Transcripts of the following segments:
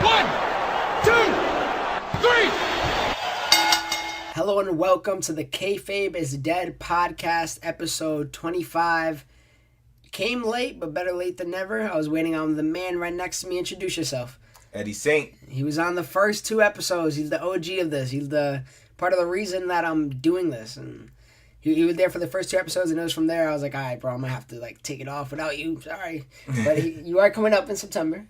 1, 2, 3. Hello and welcome to the Kayfabe Is Dead Podcast, episode 25. Came late, but better late than never. I was waiting on the man right next to me. Introduce yourself. Eddy Saint. He was on the first 2 episodes. He's the OG of this. He's the part of the reason that I'm doing this. And he was there for the first 2 episodes, and it was from there I was like, all right, bro, I'm going to have to take it off without you. Sorry. But you are coming up in September.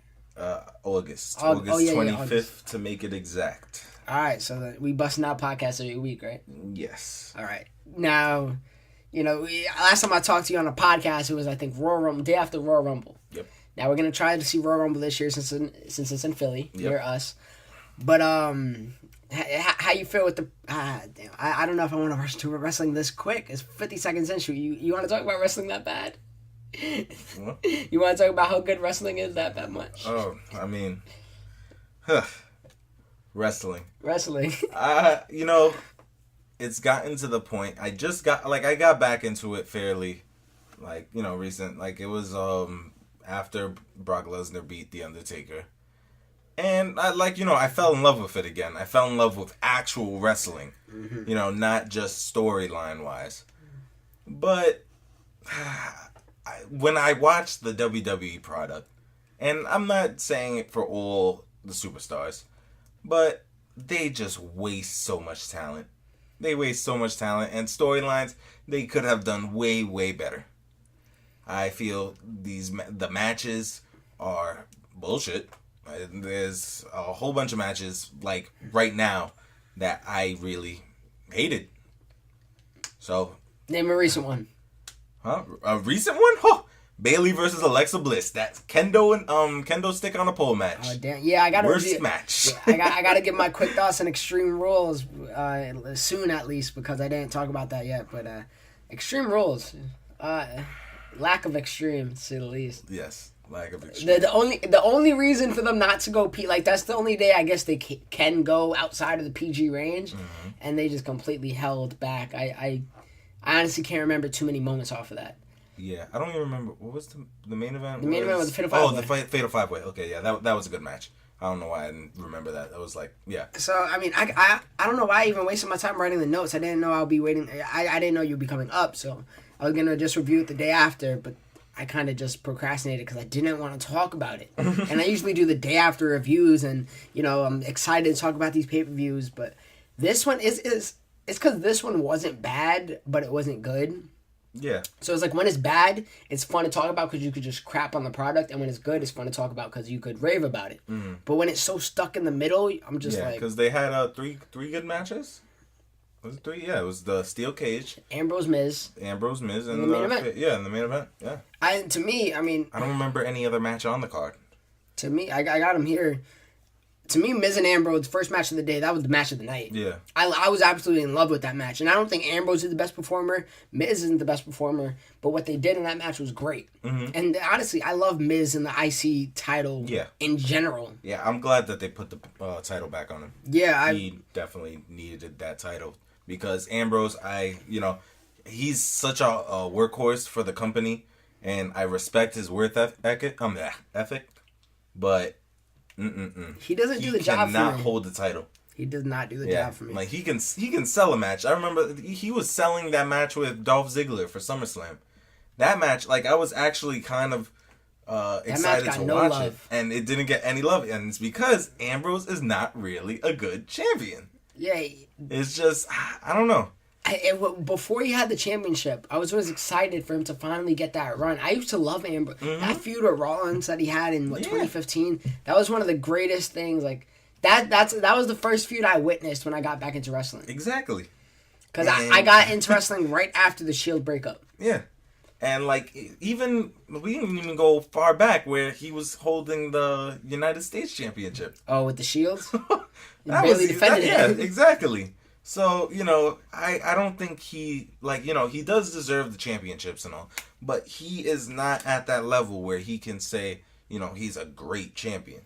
August 25th August. To make it exact. All right, so we busting out podcasts every week, right? Yes. All right. Now, last time I talked to you on a podcast, it was, I think, Royal Rumble, day after Royal Rumble. Yep. Now we're going to try to see Royal Rumble this year since it's in Philly, yep. near us. But how you feel with the... damn, I don't know if I want to rush to wrestling this quick. It's 50 seconds in. You want to talk about wrestling that bad? What? You want to talk about how good wrestling is that much? Oh, I mean... Wrestling. It's gotten to the point. I got back into it fairly, recent. It was after Brock Lesnar beat The Undertaker. And I fell in love with it again. I fell in love with actual wrestling. Mm-hmm. Not just storyline wise. But when I watched the WWE product, and I'm not saying it for all the superstars, but they just waste so much talent. They waste so much talent, and storylines they could have done way, way better. I feel the matches are bullshit. There's a whole bunch of matches right now that I really hated. So name a recent one. Huh? A recent one? Huh. Bailey versus Alexa Bliss. That's kendo stick on a pole match. Oh damn! Yeah, I gotta worst match. Yeah, I gotta give my quick thoughts on Extreme Rules soon, at least, because I didn't talk about that yet. But Extreme Rules, lack of extreme, to say the least. Yes, lack of extreme. The only reason for them not to go that's the only day I guess they can go outside of the PG range, mm-hmm. and they just completely held back. I honestly can't remember too many moments off of that. Yeah, I don't even remember. What was the main event? The main event was the Fatal 5-Way. Oh, the Fatal 5-Way. Okay, yeah, that was a good match. I don't know why I didn't remember that. That was yeah. So, I mean, I don't know why I even wasted my time writing the notes. I didn't know I'll be waiting. I didn't know you'd be coming up, so I was going to just review it the day after, but I kind of just procrastinated because I didn't want to talk about it. And I usually do the day after reviews, and, I'm excited to talk about these pay-per-views, but this one it's because this one wasn't bad, but it wasn't good. Yeah. So it's when it's bad, it's fun to talk about because you could just crap on the product, and when it's good, it's fun to talk about because you could rave about it. Mm-hmm. But when it's so stuck in the middle, I'm just because they had three good matches. Was it 3? Yeah, it was the Steel Cage, Ambrose Miz, and the main event. Yeah, in the main event. Yeah. I don't remember any other match on the card. To me, I got them here. To me, Miz and Ambrose, first match of the day, that was the match of the night. Yeah. I was absolutely in love with that match. And I don't think Ambrose is the best performer. Miz isn't the best performer. But what they did in that match was great. Mm-hmm. And honestly, I love Miz and the IC title in general. Yeah, I'm glad that they put the title back on him. Yeah. He definitely needed that title. Because Ambrose, he's such a workhorse for the company. And I respect his work ethic. But... He doesn't do the job for me. He cannot hold the title. He does not do the job for me. He can sell a match. I remember he was selling that match with Dolph Ziggler for SummerSlam. That match, I was actually kind of excited to watch it. And it didn't get any love. And it's because Ambrose is not really a good champion. Yeah. It's just, I don't know. Before he had the championship, I was always excited for him to finally get that run. I used to love Ambrose. Mm-hmm. That feud with Rollins that he had in 2015, that was one of the greatest things. That was the first feud I witnessed when I got back into wrestling. Exactly. Because I got into wrestling right after the Shield breakup. Yeah. And we didn't even go far back where he was holding the United States Championship. Oh, with the Shield? Barely defended it. Yeah, exactly. So, I don't think he does deserve the championships and all, but he is not at that level where he can say, he's a great champion.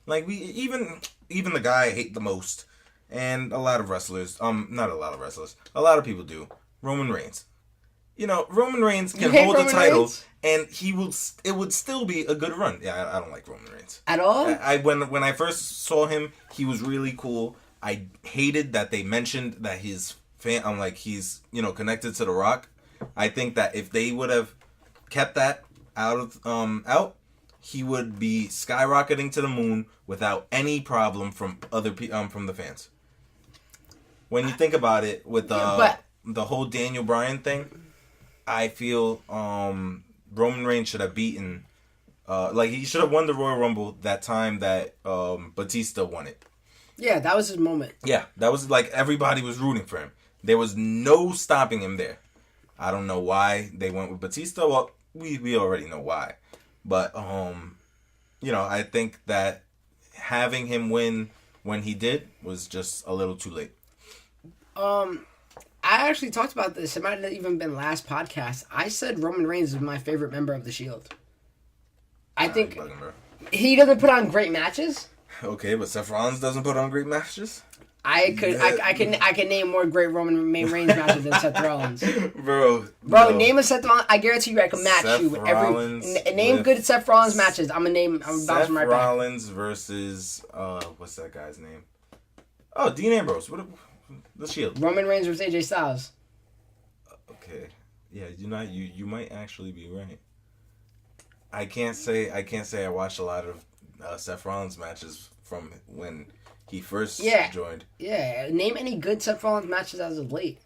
Even the guy I hate the most, and a lot of wrestlers, not a lot of wrestlers, a lot of people do, Roman Reigns. Roman Reigns can hold the title, Reigns? and it would still be a good run. Yeah, I don't like Roman Reigns at all. When I first saw him, he was really cool. I hated that they mentioned that his fan. I'm like, he's connected to The Rock. I think that if they would have kept that out, he would be skyrocketing to the moon without any problem from from the fans. When you think about it, with the whole Daniel Bryan thing, I feel Roman Reigns should have beaten, he should have won the Royal Rumble that time that Batista won it. Yeah, that was his moment. Yeah, that was everybody was rooting for him. There was no stopping him there. I don't know why they went with Batista. Well, we already know why. But, I think that having him win when he did was just a little too late. I actually talked about this. It might have even been last podcast. I said Roman Reigns is my favorite member of the Shield. I think he doesn't put on great matches. Okay, but Seth Rollins doesn't put on great matches. I can name more great Roman Reigns matches than Seth Rollins. Bro, name a Seth Rollins. I guarantee you, I can match Seth you every name good Seth Rollins matches. I'm bouncing right back. Seth Rollins versus what's that guy's name? Oh, Dean Ambrose. What? The Shield. Roman Reigns versus AJ Styles. Okay, yeah, you might actually be right. I can't say I watched a lot of Seth Rollins matches from when he first joined. Yeah, name any good Seth Rollins matches as of late.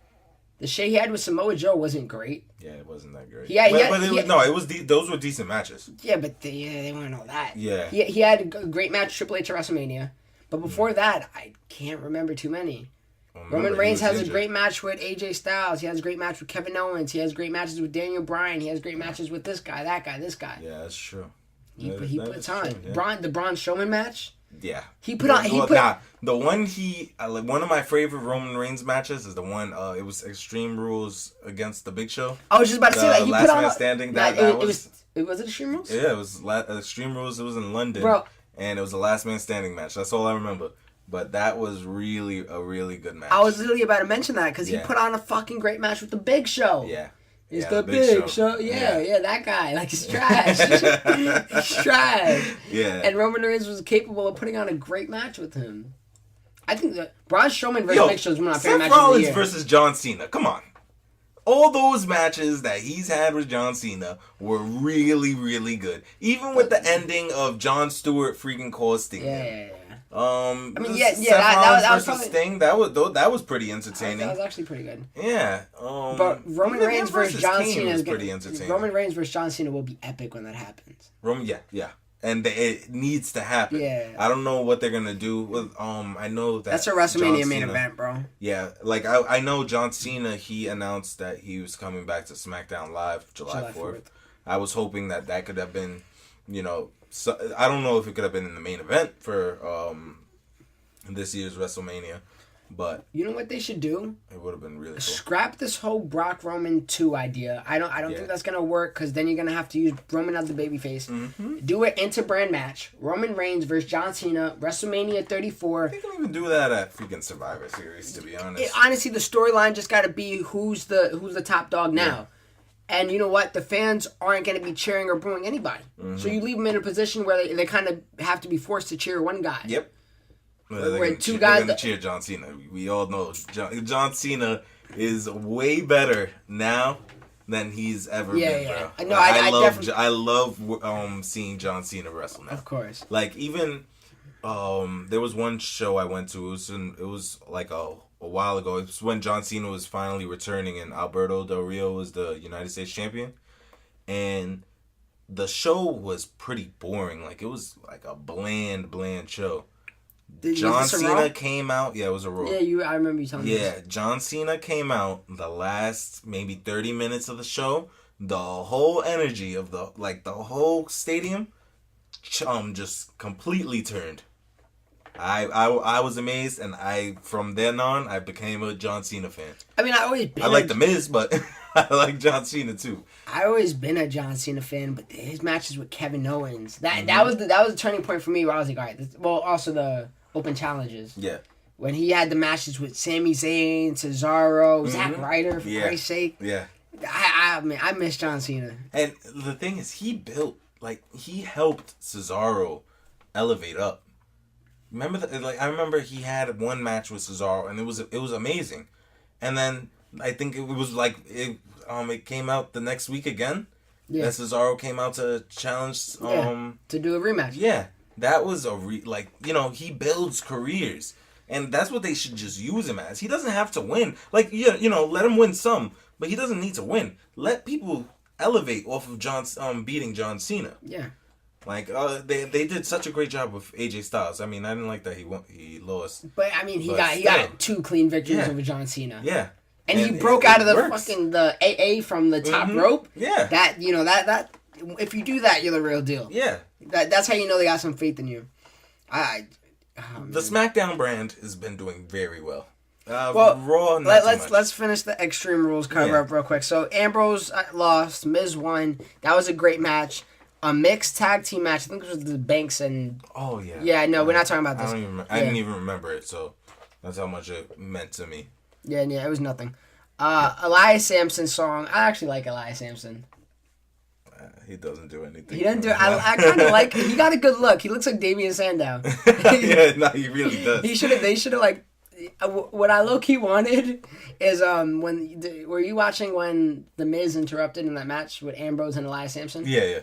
The shit he had with Samoa Joe wasn't great. Yeah, it wasn't that great. Those were decent matches. Yeah, but they weren't all that. Yeah. He had a great match Triple H at WrestleMania, but before that, I can't remember too many. Roman Reigns has a great match with AJ Styles. He has a great match with Kevin Owens. He has great matches with Daniel Bryan. He has great matches with this guy, that guy, this guy. Yeah, that's true. He puts on. Yeah. The Braun Strowman match. Yeah. The one one of my favorite Roman Reigns matches is the one. It was Extreme Rules against the Big Show. I was just about to say that. He Last put on Man Standing. Was it Extreme Rules? Yeah, it was Extreme Rules. It was in London, bro. And it was a Last Man Standing match. That's all I remember. But that was really a really good match. I was literally about to mention that because he put on a fucking great match with the Big Show. Yeah. It's the Big Show. Yeah, that guy. Like, he's trash. He's trash. Yeah. And Roman Reigns was capable of putting on a great match with him. I think that Braun Strowman versus Big Show is one of my favorite matches of the year. Seth Rollins versus John Cena. Come on. All those matches that he's had with John Cena were really, really good. Even with the ending of Jon Stewart freaking costing him. Yeah. Seth Rollins that was versus probably, Sting. That was pretty entertaining. That was actually pretty good. Yeah. But Roman Reigns versus John Cena is pretty entertaining. Roman Reigns versus John Cena will be epic when that happens. Yeah. And it needs to happen. Yeah. I don't know what they're gonna do with. I know that that's a WrestleMania main event, bro. Yeah, I know John Cena. He announced that he was coming back to SmackDown Live July 4th. I was hoping that could have been, So, I don't know if it could have been in the main event for this year's WrestleMania, but you know what they should do? It would have been really cool. Scrap this whole Brock Roman 2 idea. I don't think that's gonna work because then you're gonna have to use Roman as the babyface. Mm-hmm. Do it inter-brand match: Roman Reigns versus John Cena, WrestleMania 34. They can even do that at freaking Survivor Series, to be honest. Honestly, the storyline just got to be who's the top dog now. Yeah. And you know what? The fans aren't going to be cheering or booing anybody. Mm-hmm. So you leave them in a position where they kind of have to be forced to cheer one guy. Yep. Where they're going to cheer John Cena. We all know John Cena is way better now than he's ever been, bro. No, I love seeing John Cena wrestle now. Of course. Like, even there was one show I went to. It was like a while ago. It was when John Cena was finally returning and Alberto Del Rio was the United States champion. And the show was pretty boring. Like, it was like a bland show. John Cena came out. Yeah, it was a Raw. Yeah, I remember you telling me. Yeah, John Cena came out the last maybe 30 minutes of the show. The whole energy of the whole stadium just completely turned. I was amazed, and from then on I became a John Cena fan. I mean, I like The Miz, but I like John Cena too. I always been a John Cena fan, but his matches with Kevin Owens that was the turning point for me. Where I was like, all right, also the open challenges. Yeah. When he had the matches with Sami Zayn, Cesaro, Zack Ryder, for Christ's sake. Yeah. I miss John Cena. And the thing is, he helped Cesaro elevate up. Remember I remember he had one match with Cesaro, and it was amazing. And then I think it was it came out the next week again. Yeah. That Cesaro came out to challenge to do a rematch. Yeah. That was he builds careers. And that's what they should just use him as. He doesn't have to win. Let him win some, but he doesn't need to win. Let people elevate off of beating John Cena. Yeah. They did such a great job with AJ Styles. I mean, I didn't like that he lost. But I mean, he got 2 clean victories over John Cena. Yeah. And he broke out of the AA from the top rope. Yeah. That if you do that, you're the real deal. Yeah. That's how you know they got some faith in you. The Smackdown brand has been doing very well. Raw. Let's finish the Extreme Rules cover up real quick. So Ambrose lost, Miz won. That was a great match. A mixed tag team match. I think it was the Banks and. Oh yeah. Yeah, no, we're not talking about this. I didn't even remember it, so that's how much it meant to me. Yeah, it was nothing. Elias Sampson song. I actually like Elias Sampson. He doesn't do anything. He doesn't do. I kind of like. He got a good look. He looks like Damian Sandow. Yeah, no, he really does. They should have what I low key wanted is were you watching when the Miz interrupted in that match with Ambrose and Elias Sampson? Yeah.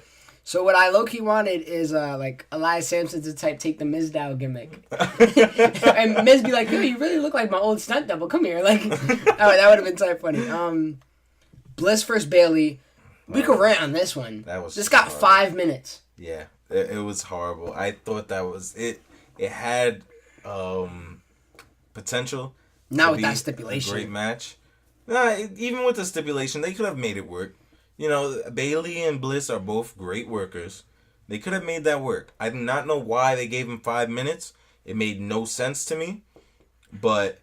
So what I low key wanted is Elias Sampson to take the Miz Dow gimmick, and Miz be like, "Yo, you really look like my old stunt double. Come here." That would have been so funny. Bliss versus Bayley. We could rant on this one. This got horrible. 5 minutes. Yeah, it was horrible. I thought that was it. It had potential. Not with that stipulation. A great match. Even with the stipulation, they could have made it work. Bayley and Bliss are both great workers. They could have made that work. I do not know why they gave him 5 minutes. It made no sense to me. But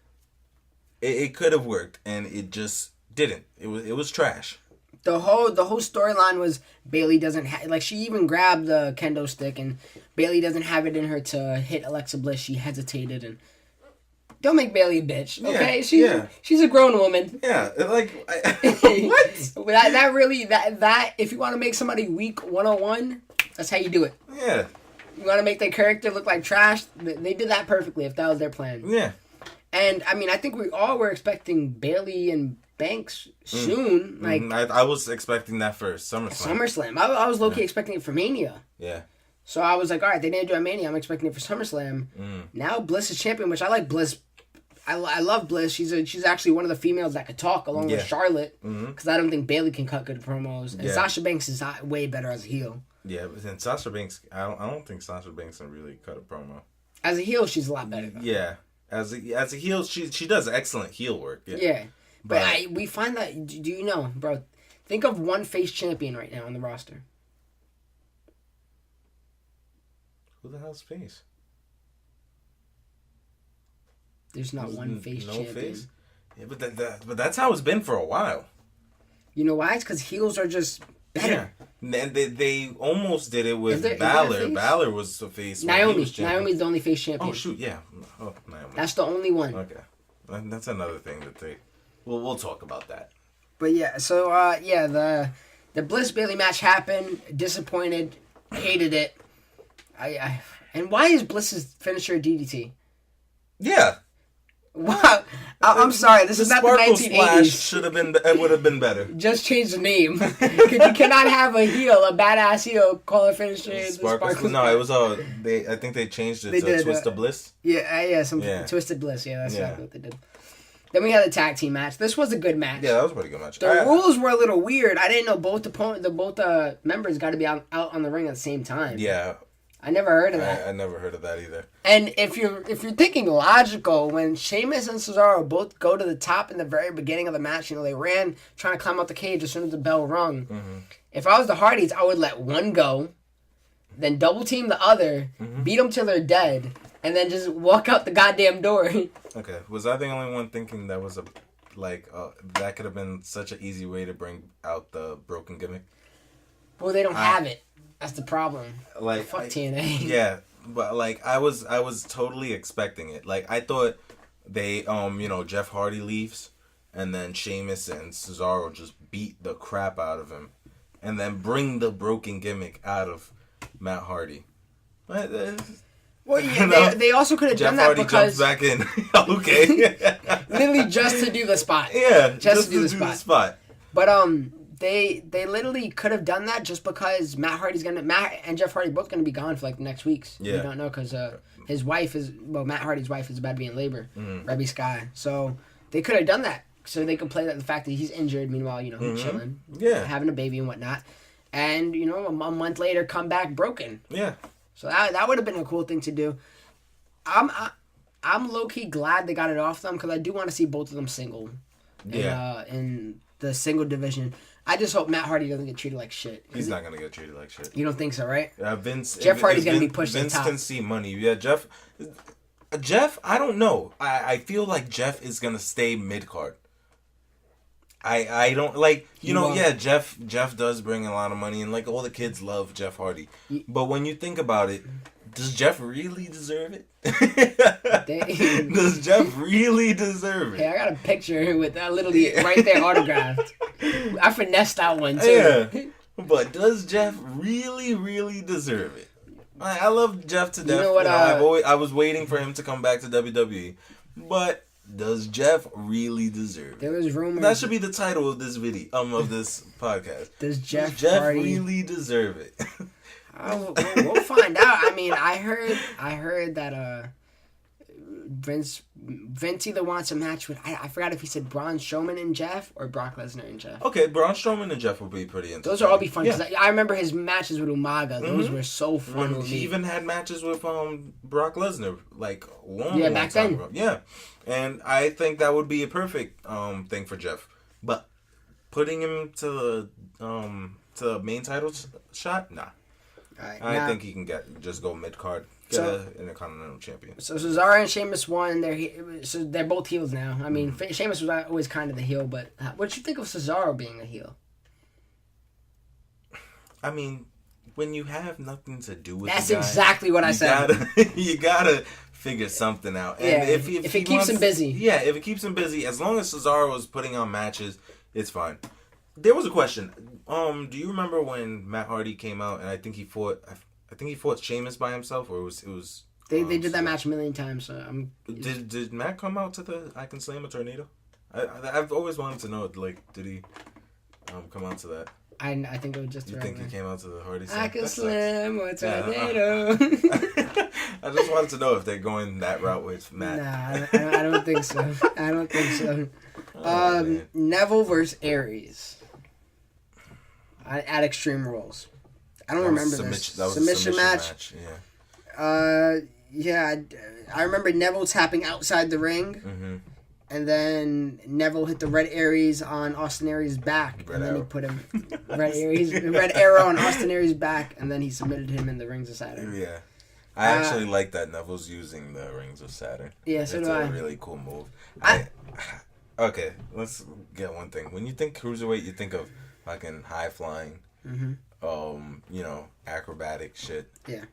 it could have worked, and it just didn't. It was trash. The whole storyline was Bayley doesn't have... she even grabbed the kendo stick, and Bayley doesn't have it in her to hit Alexa Bliss. She hesitated, and... Don't make Bayley a bitch, okay? She's a grown woman. Yeah, what? That if you want to make somebody weak 101, that's how you do it. Yeah. You want to make their character look like trash? They did that perfectly if that was their plan. Yeah. And, I mean, I think we all were expecting Bayley and Banks soon. I was expecting that for SummerSlam. I was low-key expecting it for Mania. Yeah. So I was like, all right, they didn't do it at Mania. I'm expecting it for SummerSlam. Now Bliss is champion, which I like Bliss. I love Bliss. She's actually one of the females that could talk along with Charlotte. Because I don't think Bayley can cut good promos. And Sasha Banks is way better as a heel. Yeah, but then Sasha Banks, I don't think Sasha Banks can really cut a promo. As a heel, she's a lot better though. Yeah. As a heel, she does excellent heel work. Yeah. But we find that, do you know, bro, think of one face champion right now on the roster. Who the hell's face? There's not one face champion. Face? Yeah, but that's how it's been for a while. You know why? It's because heels are just better. Yeah. And they almost did it with Balor. Balor was the face. Naomi's the only face champion. Oh, shoot, yeah. Oh, Naomi. That's the only one. Okay. That's another thing that they... We'll talk about that. But yeah, so, the Bliss-Bayley match happened. Disappointed. Hated it. And why is Bliss's finisher DDT? Yeah. Wow. I'm sorry. This is not the 1980s. It would have been better. Just change the name. You cannot have a heel, a badass heel, call it finisher. Sparkle. No, it was I think they changed it to Twist of Bliss. Yeah, Twisted Bliss. Yeah, that's exactly what they did. Then we had a tag team match. This was a good match. Yeah, that was a pretty good match. The rules were a little weird. I didn't know both members got to be out on the ring at the same time. Yeah. I never heard of that. I never heard of that either. And if you're thinking logical, when Sheamus and Cesaro both go to the top in the very beginning of the match, they ran trying to climb out the cage as soon as the bell rung. Mm-hmm. If I was the Hardys, I would let one go, then double team the other, beat them till they're dead, and then just walk out the goddamn door. Okay, was I the only one thinking that was that could have been such an easy way to bring out the broken gimmick? Well, they don't have it. That's the problem. Fuck TNA. Yeah, but I was totally expecting it. I thought they Jeff Hardy leaves, and then Sheamus and Cesaro just beat the crap out of him, and then bring the broken gimmick out of Matt Hardy. But, well, yeah, they also could have done that because Jeff Hardy jumps back in. Okay. Literally just to do the spot. Yeah, just to do the spot. But they literally could have done that just because Matt and Jeff Hardy both gonna be gone for like the next weeks. Yeah. We don't know because Matt Hardy's wife is about to be in labor, Rebby Sky. So they could have done that so they could play that the fact that he's injured. Meanwhile, he's chilling, having a baby and whatnot, and a month later come back broken. Yeah. So that would have been a cool thing to do. I'm low key glad they got it off them because I do want to see both of them single. In the single division. I just hope Matt Hardy doesn't get treated like shit. He's not gonna get treated like shit. You don't think so, right? Jeff Hardy's gonna be pushed to the Vince top. can see money. Yeah, Jeff. I don't know. I feel like Jeff is gonna stay mid card. I don't like Jeff does bring a lot of money and like all the kids love Jeff Hardy. But when you think about it, does Jeff really deserve it? Does Jeff really deserve it? Hey, I got a picture with that literally right there autographed. I finessed that one too. Yeah. But does Jeff really, really deserve it? I love Jeff to death. You know what? I was waiting for him to come back to WWE, but does Jeff really deserve it? There was rumors. That should be the title of this video, of this podcast. Does Jeff Hardy really deserve it? We'll find out. I mean, I heard that Vince either wants a match with I forgot if he said Braun Strowman and Jeff or Brock Lesnar and Jeff. Okay, Braun Strowman and Jeff will be pretty interesting. Those will all be fun because I remember his matches with Umaga. Those were so fun. He even had matches with Brock Lesnar like long back time then. ago. Yeah, and I think that would be a perfect thing for Jeff. But putting him to the main title shot, nah. Right, I think he can just go mid card, get an Intercontinental Champion. So Cesaro and Sheamus won. They're both heels now. I mean, Sheamus was always kind of the heel, but what did you think of Cesaro being a heel? I mean, when you have nothing to do with that's the guy, exactly what I said. You gotta figure something out. And yeah, if it keeps him busy. Yeah, if it keeps him busy, as long as Cesaro is putting on matches, it's fine. There was a question. Do you remember when Matt Hardy came out and I think he fought Sheamus by himself, or it was they did that match a million times. So did Matt come out to the I Can Slam a Tornado? I've always wanted to know, like, did he come out to that? I think it was just. You think he came out to the Hardy? I Can Slam a Tornado. I just wanted to know if they're going that route with Matt. Nah, I don't think so. I don't think so. Neville versus Aries at Extreme Rules. I don't remember this. That was a submission match. Yeah. I remember Neville tapping outside the ring, and then Neville hit the Red Aries on Austin Aries' back, and then he put him Red Arrow on Austin Aries' back, and then he submitted him in the Rings of Saturn. Yeah. I actually like that Neville's using the Rings of Saturn. Yeah, so do I. It's a really cool move. Okay, let's get one thing. When you think cruiserweight, you think of fucking high flying, acrobatic shit. Yeah.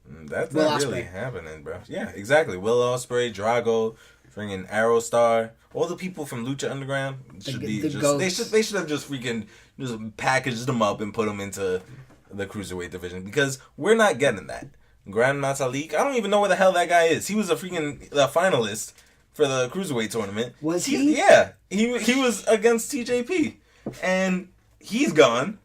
That's not really happening, bro. Yeah, exactly. Will Ospreay, Drago, freaking Aerostar, all the people from Lucha Underground should be just. They should have just freaking just packaged them up and put them into the cruiserweight division because we're not getting that. Grand Metalik, I don't even know where the hell that guy is. He was a freaking finalist for the cruiserweight tournament. Was he? Yeah, he was against TJP, and he's gone.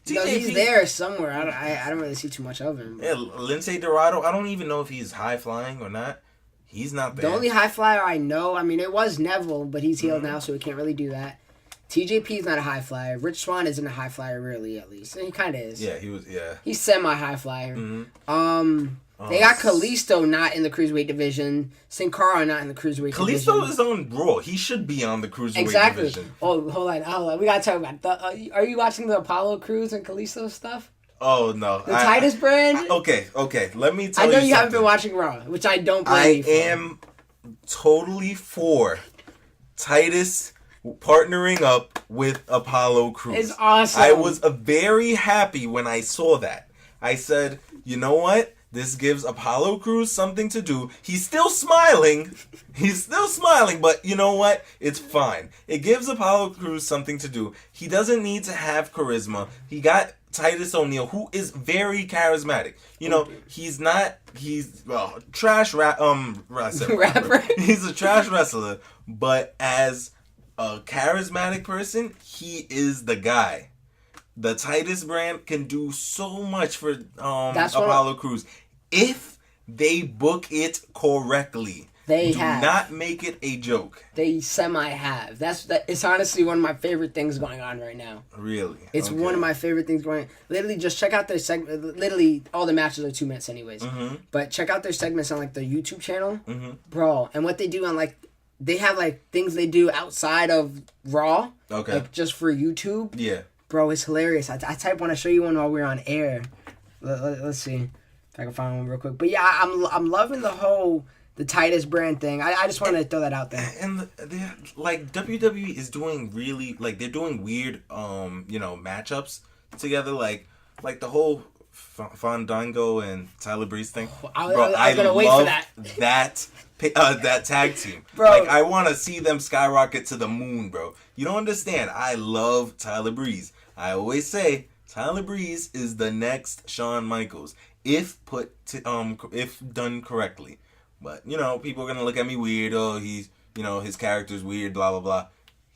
No, he's there somewhere. I don't really see too much of him. Yeah, Lince Dorado. I don't even know if he's high flying or not. He's not there. The only high flyer I know, I mean, it was Neville, but he's healed now, so he can't really do that. TJP is not a high flyer. Rich Swann isn't a high flyer, really, at least. He kind of is. Yeah, he was. Yeah, he's semi-high flyer. They got Kalisto not in the cruiserweight division. Sin Cara not in the cruiserweight division. Kalisto is on Raw. He should be on the cruiserweight division. Oh, hold on. We gotta talk about. Are you watching the Apollo Crews and Kalisto stuff? Oh no, the Titus brand. Okay. Let me tell you. I know you haven't been watching Raw, which I don't blame you for. I am totally for Titus partnering up with Apollo Crews. It's awesome. I was very happy when I saw that. I said, you know what? This gives Apollo Crews something to do. He's still smiling. But you know what? It's fine. It gives Apollo Crews something to do. He doesn't need to have charisma. He got Titus O'Neil, who is very charismatic. He's trash rapper. He's a trash wrestler, but as a charismatic person, he is the guy. The Titus brand can do so much for Apollo Crews if they book it correctly. They do have not make it a joke. They semi-have. It's honestly one of my favorite things going on right now. Really? It's one of my favorite things going on. Literally, just check out their segment. Literally, all the matches are 2 minutes anyways. Mm-hmm. But check out their segments on, like, their YouTube channel. Mm-hmm. Bro, and what they do on, like, they have, like, things they do outside of Raw. Okay. Like, just for YouTube. Yeah. Bro, it's hilarious. I want to show you one while we're on air. Let's see if I can find one real quick. But, yeah, I'm loving the Titus brand thing. I just wanted to throw that out there. And like WWE is doing really, like, they're doing weird matchups together, like the whole Fandango and Tyler Breeze thing. I was gonna wait for that. That tag team, bro. Like, I want to see them skyrocket to the moon, bro. You don't understand. I love Tyler Breeze. I always say Tyler Breeze is the next Shawn Michaels if done correctly. But, people are going to look at me weird. Oh, he's, his character's weird, blah, blah, blah.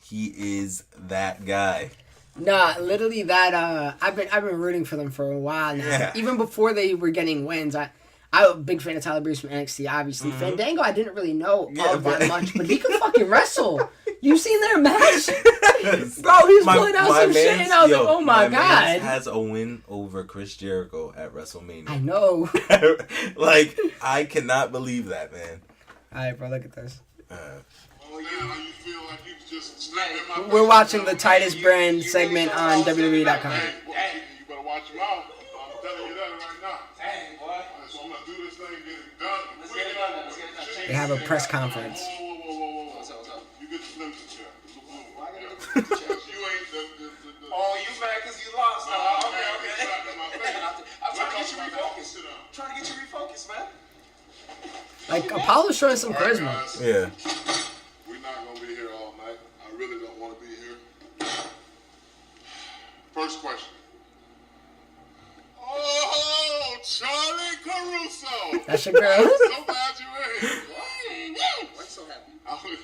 He is that guy. Nah, literally that, I've been rooting for them for a while now. Yeah. Even before they were getting wins, I'm a big fan of Tyler Breeze from NXT, obviously. Mm-hmm. Fandango, I didn't really know that much, but he can fucking wrestle. You seen their match? Bro, he's pulling out some shit, and I was like, oh my God. Has a win over Chris Jericho at WrestleMania. I know. Like, I cannot believe that, man. Alright, bro, look at this. We're watching the Titus brand segment on WWE.com. Hey, you better watch your mouth. I'm telling you that right now. Dang, boy. So I'm going to do this thing and get it done. Let's get it done. They have a press conference. Whoa. What's up? You get the flimsy chair. Oh, you mad because you lost? Okay. I'm trying to get you refocused. Man. Like, Apollo's showing some charisma. Yeah. We're not going to be here all night. I really don't want to be here. First question. Oh, Charlie Caruso. That's your girl. So glad you're here. Why so happy? I've been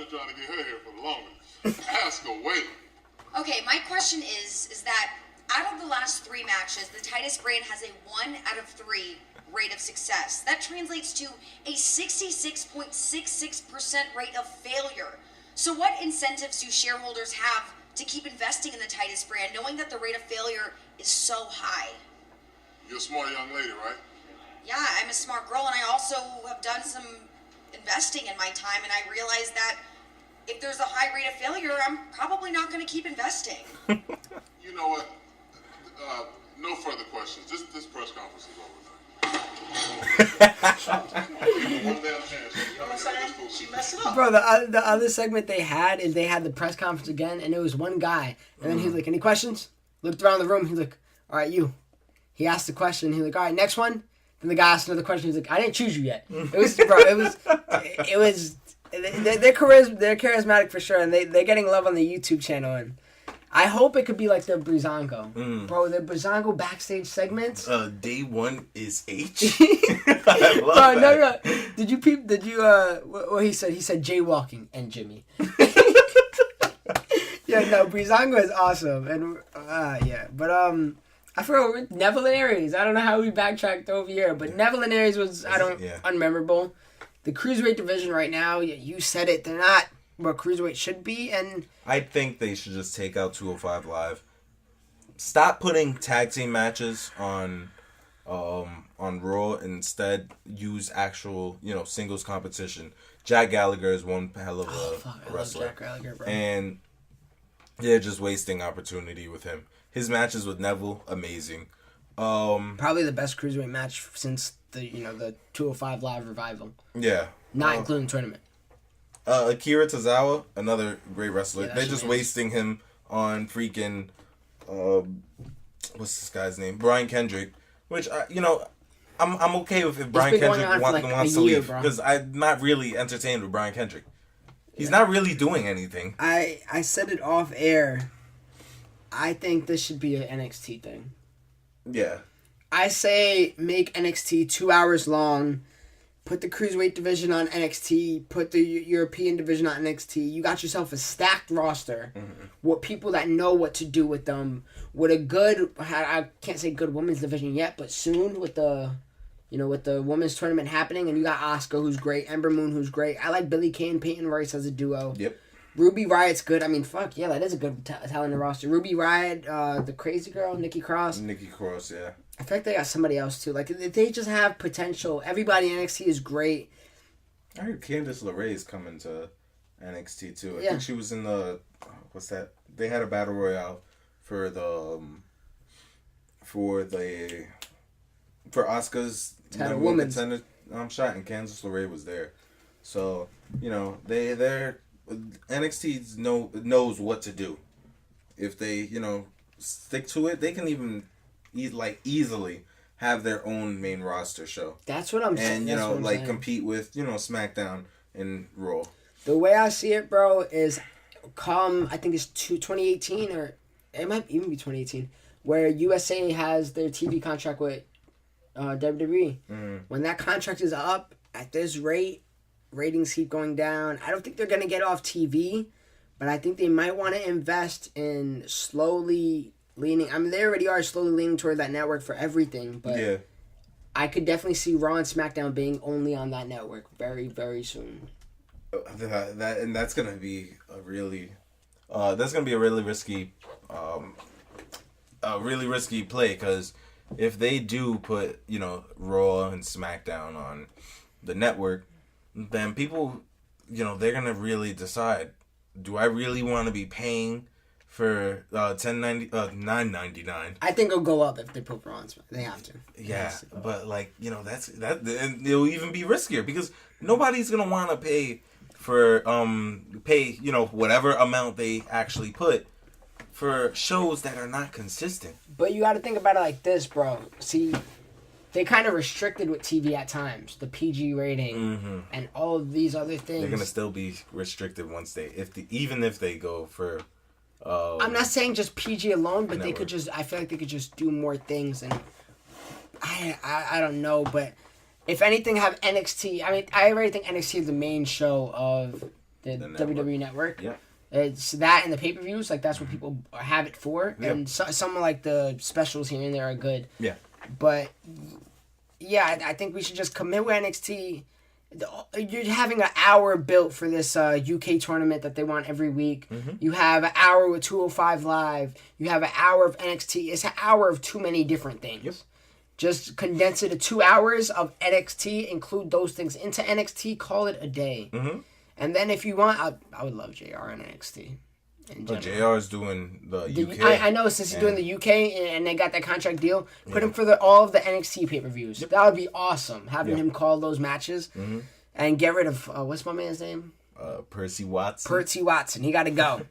trying to get her here for the longest. Ask away. Okay, my question is that out of the last 3 matches, the Titus brand has a 1 out of 3 rate of success. That translates to a 66.66% rate of failure. So what incentives do shareholders have to keep investing in the Titus brand, knowing that the rate of failure is so high? You're a smart young lady, right? Yeah, I'm a smart girl, and I also have done some investing in my time, and I realized that if there's a high rate of failure, I'm probably not going to keep investing. You know what? No further questions. This press conference is over. One damn chance. You know what I'm saying? She messed it up. Bro, the other segment they had is they had the press conference again, and it was one guy. And then he's like, any questions? Looked around the room. He's like, all right, you. He asked the question. He's like, all right, next one. Then the guy asked another question. He's like, I didn't choose you yet. It was, bro, it was, they're charismatic for sure, and they're getting love on the YouTube channel, and I hope it could be like their Breezango. Bro, their Breezango backstage segments. Day 1 is H. I love that. No. Did you what he said? He said jaywalking and Jimmy. Yeah, no, Breezango is awesome, and yeah, but I forgot Neville and Aries. I don't know how we backtracked over here, but Neville and Aries was unmemorable. The cruiserweight division right now, you said it, they're not what cruiserweight should be, and I think they should just take out 205 Live. Stop putting tag team matches on Raw. Instead, use actual singles competition. Jack Gallagher is one hell of a wrestler, Jack Gallagher, bro. And they're just wasting opportunity with him. His matches with Neville, amazing. Probably the best cruiserweight match since the 205 Live revival. Yeah, not including tournament. Akira Tozawa, another great wrestler. Yeah, they're just wasting him on freaking what's this guy's name? Brian Kendrick. Which I'm okay with if Brian Kendrick wants to leave because I'm not really entertained with Brian Kendrick. He's not really doing anything. I said it off air. I think this should be an NXT thing. Yeah. I say make NXT 2 hours long. Put the Cruiserweight division on NXT. Put the European division on NXT. You got yourself a stacked roster with people that know what to do with them. With a good, I can't say good women's division yet, but soon with the women's tournament happening, and you got Asuka, who's great, Ember Moon, who's great. I like Billie Kay and Peyton Royce as a duo. Yep. Ruby Riot's good. I mean, fuck yeah, that is a good talented roster. Ruby Riot, the crazy girl, Nikki Cross. Nikki Cross, yeah. I feel like they got somebody else too. Like they just have potential. Everybody in NXT is great. I heard Candice LeRae's coming to NXT too. I Yeah. think she was in the what's that? They had a battle royale for Asuka's Had a woman's shot, and Candice LeRae was there. So they're NXT knows what to do. If they stick to it, they can even easily have their own main roster show. That's what I'm saying. And saying. Compete with SmackDown and Raw. The way I see it, bro, is I think it's 2018 or it might even be 2018, where USA has their TV contract with WWE. When that contract is up at this rate, ratings keep going down. I don't think they're gonna get off TV, but I think they might want to invest in slowly leaning. I mean, they already are slowly leaning toward that network for everything, but yeah. I could definitely see Raw and SmackDown being only on that network very, very soon. That's gonna be a really risky, play, because if they do put Raw and SmackDown on the network, then people they're gonna really decide, do I really want to be paying for $9.99? I think it'll go up if they put Raw on SmackDown. They have to. Yeah, but that's and it'll even be riskier because nobody's gonna want to pay for whatever amount they actually put for shows that are not consistent. But you got to think about it like this, bro. See, they kind of restricted with TV at times, the PG rating and all of these other things. They're gonna still be restricted once even if they go for. I'm not saying just PG alone, but they could just. I feel like they could just do more things, and I don't know, but if anything, have NXT. I mean, I already think NXT is the main show of the WWE Network. Yeah. It's that and the pay-per-views, like that's what people have it for, and some of like the specials here and there are good. Yeah. But yeah, I think we should just commit with NXT. You're having an hour built for this UK tournament that they want every week. You have an hour with 205 Live. You have an hour of NXT. It's an hour of too many different things. Yep. Just condense it to 2 hours of NXT, include those things into NXT, call it a day. And then if you want, I would love JR in NXT. JR is doing the UK. I know, since he's doing the UK and they got that contract deal, put him for all of the NXT pay-per-views. Yep. That would be awesome, having him call those matches. And get rid of, what's my man's name? Percy Watson. Percy Watson. He got to go.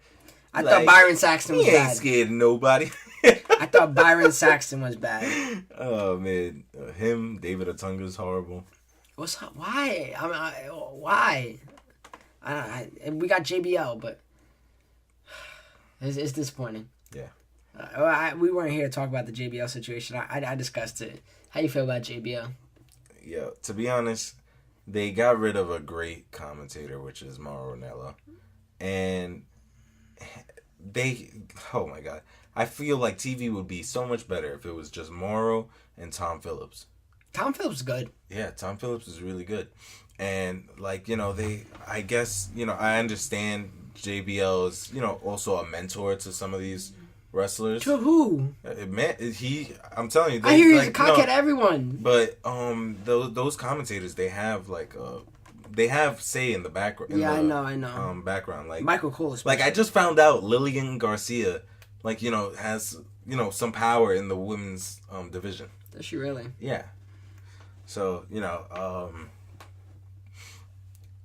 I thought Byron Saxton was bad. He ain't scared of nobody. I thought Byron Saxton was bad. Oh, man. Him, David Otunga's horrible. Why? Why? We got JBL, but it's disappointing. Yeah. We weren't here to talk about the JBL situation. I discussed it. How you feel about JBL? Yeah, to be honest, they got rid of a great commentator, which is Mauro Ranallo. And oh my God. I feel like TV would be so much better if it was just Mauro and Tom Phillips. Tom Phillips is good. Yeah, Tom Phillips is really good. And I guess, I understand JBL is, also a mentor to some of these wrestlers. To who? I'm telling you. I hear he's a cockhead to everyone. But those commentators, they have they have say in the background. Yeah, I know. Background, like Michael Cole. Especially. I just found out Lillian Garcia, has some power in the women's division. Does she really? Yeah. So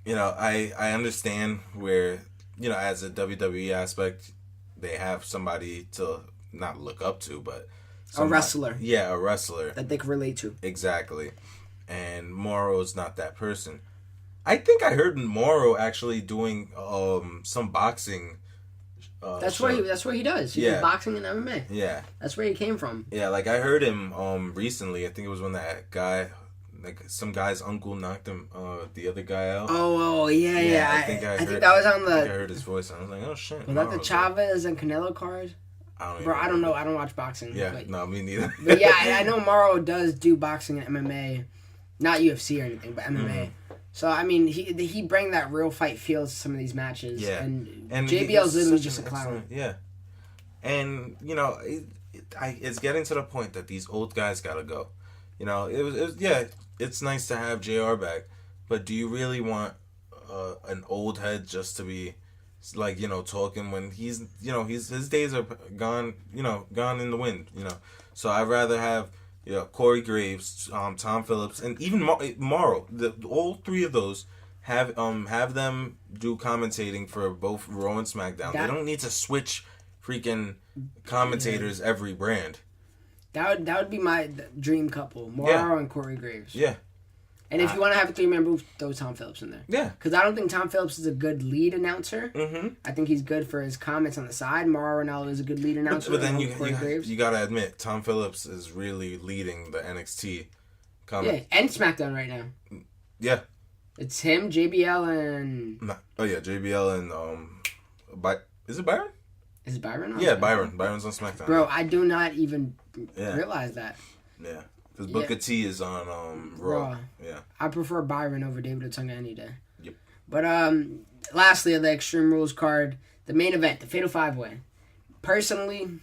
I understand where as a WWE aspect, they have somebody to not look up to, but A wrestler. Yeah, a wrestler. That they can relate to. Exactly. And Morrow's not that person. I think I heard Morrow actually doing some boxing. That's what he does. He does boxing and MMA. Yeah. That's where he came from. Yeah, like I heard him recently. I think it was when that guy, like some guy's uncle knocked him, the other guy out. Oh yeah. I think I heard that was on the. I heard his voice. I was like, oh shit. Was that the Chavez and Canelo card? I don't know. I don't watch boxing. Yeah, but, no, me neither. But yeah, I know Morrow does do boxing and MMA, not UFC or anything, but MMA. Mm-hmm. So I mean, he bring that real fight feel to some of these matches. Yeah, and JBL's literally just a clown. Yeah, and you know, it's getting to the point that these old guys gotta go. You know, it's nice to have JR back, but do you really want an old head just to be like, you know, talking when he's, you know, his days are gone, you know, gone in the wind, you know. So I'd rather have, you know, Corey Graves, Tom Phillips, and even Morrow. All three of those have them do commentating for both Raw and SmackDown. They don't need to switch freaking commentators every brand. That would be my dream couple, Morrow and Corey Graves. Yeah. And if you want to have a three-man booth, throw Tom Phillips in there. Yeah. Because I don't think Tom Phillips is a good lead announcer. Mm-hmm. I think he's good for his comments on the side. Mauro Ranallo is a good lead announcer. But then you got to admit, Tom Phillips is really leading the NXT comments. Yeah, and SmackDown right now. Yeah. It's him, JBL, and... JBL and... Is it Byron? Is it Byron? Yeah, Byron. Byron's on SmackDown. Bro, I do not even realize that. Yeah. Because Booker T is on Raw. Yeah. I prefer Byron over David Otunga any day. Yep. But lastly, of the Extreme Rules card, the main event, the Fatal 5-Way. Personally,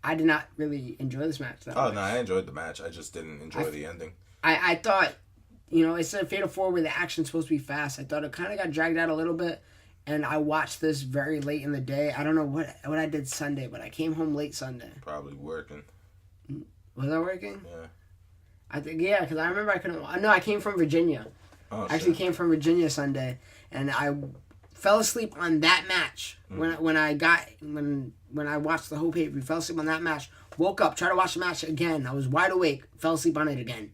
I did not really enjoy this match. No, I enjoyed the match. I just didn't enjoy the ending. I thought, you know, it's a Fatal 4 where the action's supposed to be fast. I thought it kind of got dragged out a little bit. And I watched this very late in the day. I don't know what I did Sunday, but I came home late Sunday. Probably working. Was I working? Yeah. I think, because I remember I couldn't... No, I came from Virginia. Oh, I actually came from Virginia Sunday, and I fell asleep on that match. When I watched the whole pay-per-view, fell asleep on that match, woke up, tried to watch the match again. I was wide awake, fell asleep on it again.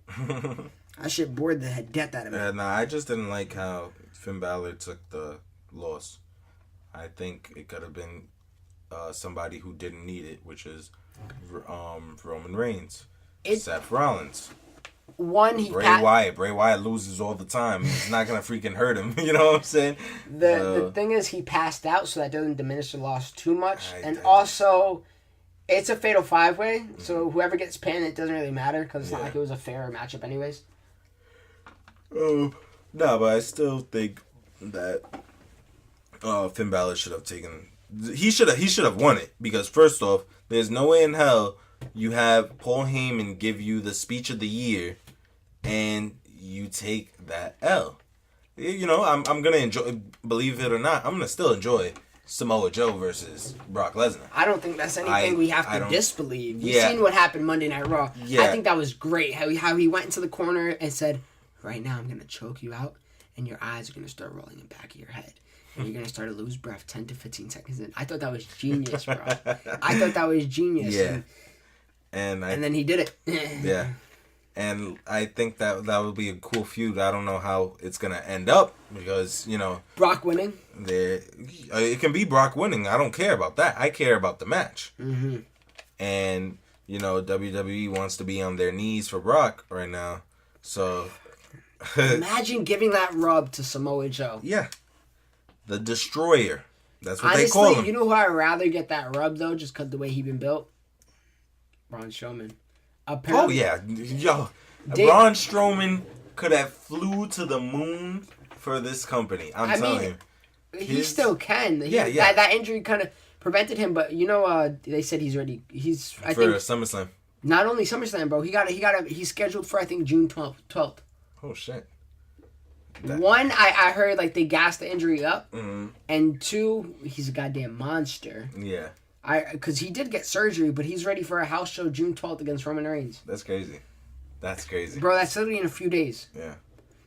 That shit bored the death out of me. Yeah, I just didn't like how Finn Balor took the loss. I think it could have been somebody who didn't need it, which is Roman Reigns, Seth Rollins. Bray Wyatt loses all the time. He's not gonna freaking hurt him. You know what I'm saying? The thing is, he passed out, so that doesn't diminish the loss too much. Also, it's a Fatal 5-Way, so whoever gets pinned, it doesn't really matter because it's not like it was a fair matchup, anyways. No, but I still think that Finn Balor should have taken. He should have won it because first off, there's no way in hell you have Paul Heyman give you the speech of the year, and you take that L. You know, I'm gonna enjoy. Believe it or not, I'm gonna still enjoy Samoa Joe versus Brock Lesnar. I don't think that's anything we have to disbelieve. You've seen what happened Monday Night Raw. Yeah. I think that was great. How he went into the corner and said, "Right now, I'm gonna choke you out, and your eyes are gonna start rolling in the back of your head." And you're going to start to lose breath 10 to 15 seconds in. I thought that was genius, bro. I thought that was genius. Yeah. And then he did it. Yeah. And I think that would be a cool feud. I don't know how it's going to end up because, you know. Brock winning? It can be Brock winning. I don't care about that. I care about the match. Mm-hmm. And, you know, WWE wants to be on their knees for Brock right now. So. Imagine giving that rub to Samoa Joe. Yeah. The Destroyer. That's what they call him. You know who I'd rather get that rub, though, just because the way he been built? Braun Strowman. Apparently, oh, yeah. Yo, Braun Strowman could have flew to the moon for this company. I'm telling you. He still can. Yeah. That injury kind of prevented him, but, you know, they said he's ready. I think SummerSlam. Not only SummerSlam, bro. He's scheduled for, I think, June 12th. Oh, shit. One, I heard like they gassed the injury up, mm-hmm. and two, he's a goddamn monster. Yeah. Because he did get surgery, but he's ready for a house show June 12th against Roman Reigns. That's crazy. Bro, that's literally in a few days. Yeah.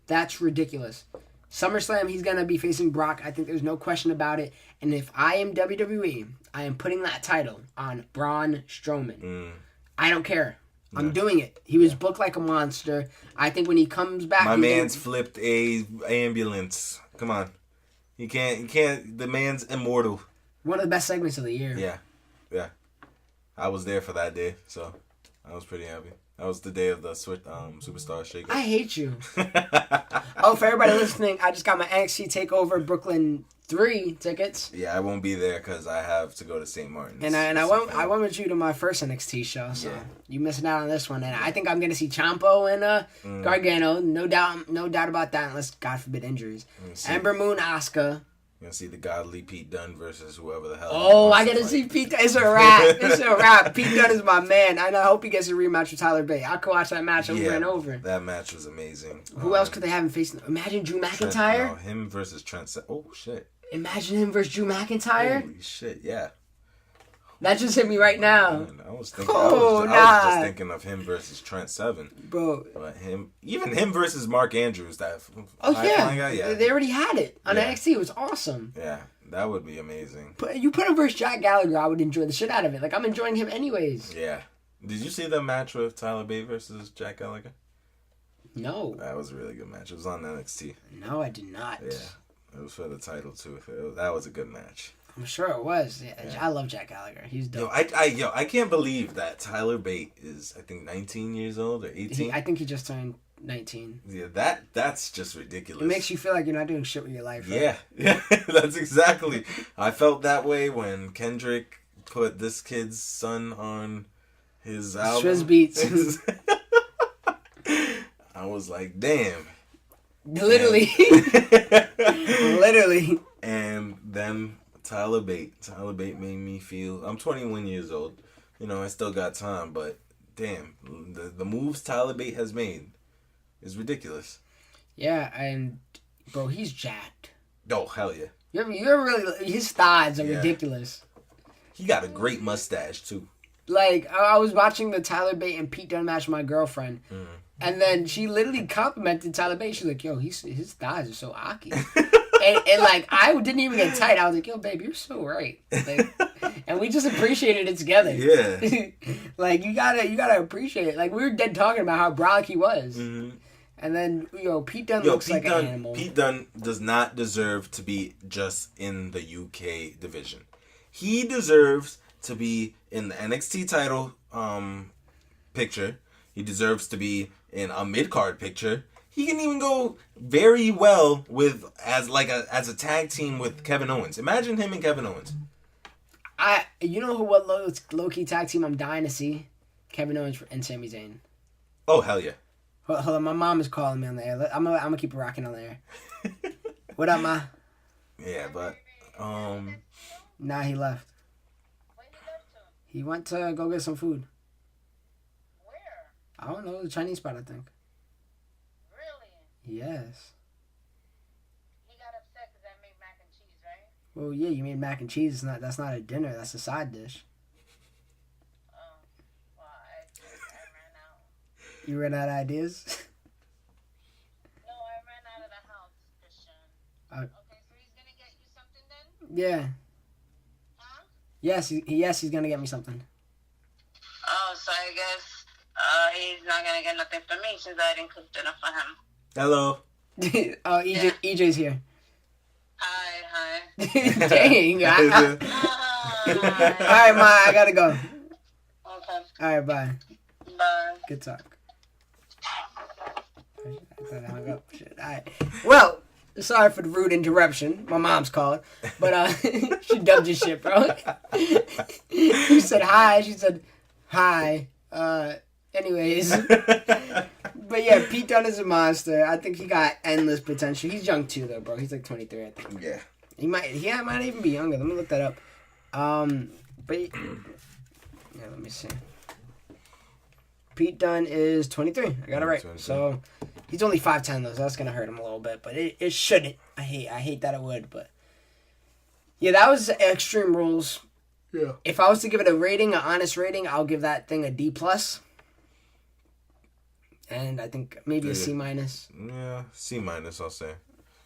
That's ridiculous. SummerSlam, he's gonna be facing Brock. I think there's no question about it. And if I am WWE, I am putting that title on Braun Strowman. I don't care. I'm doing it. He was booked like a monster. I think when he comes back... My man's flipped a ambulance. Come on. He can't... The man's immortal. One of the best segments of the year. Yeah. I was there for that day, so I was pretty happy. That was the day of the Superstar Shake-Up. I hate you. Oh, for everybody listening, I just got my NXT TakeOver Brooklyn 3 tickets. Yeah, I won't be there because I have to go to St. Martin's. And I went with you to my first NXT show, so you missing out on this one. And I think I'm gonna see Ciampa and Gargano, no doubt about that, unless God forbid injuries. Ember Moon, Asuka. You're gonna see the godly Pete Dunne versus whoever the hell. Oh, I gotta see Pete Dunne. It's a wrap. Pete Dunne is my man. I hope he gets a rematch with Tyler Bate. I could watch that match over and over. That match was amazing. Who else could they have him facing? Imagine Drew McIntyre. No, him versus Trent. Oh shit. Imagine him versus Drew McIntyre. Holy shit, yeah. That just hit me right now. Man, I was just thinking of him versus Trent Seven. Bro. But even him versus Mark Andrews. That guy, they already had it on NXT. It was awesome. Yeah, that would be amazing. You put him versus Jack Gallagher, I would enjoy the shit out of it. Like, I'm enjoying him anyways. Yeah. Did you see the match with Tyler Bate versus Jack Gallagher? No. That was a really good match. It was on NXT. No, I did not. Yeah. It was for the title, too. That was a good match. I'm sure it was. Yeah. I love Jack Gallagher. He's dope. I can't believe that Tyler Bate is, I think, 19 years old or 18. I think he just turned 19. Yeah, that's just ridiculous. It makes you feel like you're not doing shit with your life. Right? Yeah, that's exactly. I felt that way when Kendrick put this kid's son on his album. Swizz Beats. I was like, damn. Literally. Literally. And then Tyler Bate made me feel, I'm 21 years old. You know, I still got time, but damn, the moves Tyler Bate has made is ridiculous. Yeah, and bro, he's jacked. Oh, hell yeah. You're really, his thighs are ridiculous. He got a great mustache, too. Like, I was watching the Tyler Bate and Pete Dunne match with my girlfriend. And then she literally complimented Tyler Bate. She's like, yo, his thighs are so aki. and like, I didn't even get tight. I was like, yo, babe, you're so right. Like, and we just appreciated it together. Yeah. Like, you gotta appreciate it. Like, we were dead talking about how brolic he was. Mm-hmm. And then, Pete Dunne looks like an animal. Pete Dunne does not deserve to be just in the UK division. He deserves to be in the NXT title picture. He deserves to be in a mid-card picture. He can even go very well as a tag team with Kevin Owens. Imagine him and Kevin Owens. You know what low-key tag team I'm dying to see? Kevin Owens and Sami Zayn. Oh, hell yeah. Hold on, my mom is calling me on the air. I'm gonna keep it rocking on the air. What up, Ma? Yeah, but Nah, he left. Where he left to? He went to go get some food. Where? I don't know, the Chinese spot, I think. Really? Yes. He got upset because I made mac and cheese, right? Well, yeah, you made mac and cheese. That's not a dinner. That's a side dish. Oh, well, I ran out. You ran out of ideas? No, I ran out of the house, Christian. Okay, so he's gonna get you something then? Yeah. Huh? Yes, he's gonna get me something. Oh, so I guess he's not gonna get nothing for me since I didn't cook dinner for him. hello. Oh, EJ's here. Hi. Dang. Hi. Alright, Ma, I gotta go. Okay. Alright, bye. Bye. Good talk. I thought I hung up. Shit. Alright. Well, sorry for the rude interruption. My mom's called. But she dubbed your shit, bro. You said hi. She said hi. Anyways. But yeah, Pete Dunne is a monster. I think he got endless potential. He's young too, though, bro. He's like 23, I think. Yeah. He might even be younger. Let me look that up. But yeah, let me see. Pete Dunne is 23. I got it right. 23. So he's only 5'10", though, so that's gonna hurt him a little bit. But it shouldn't. I hate that it would. But yeah, that was Extreme Rules. Yeah. If I was to give it a rating, an honest rating, I'll give that thing a D+. And I think maybe a C-. Yeah, C-, I'll say.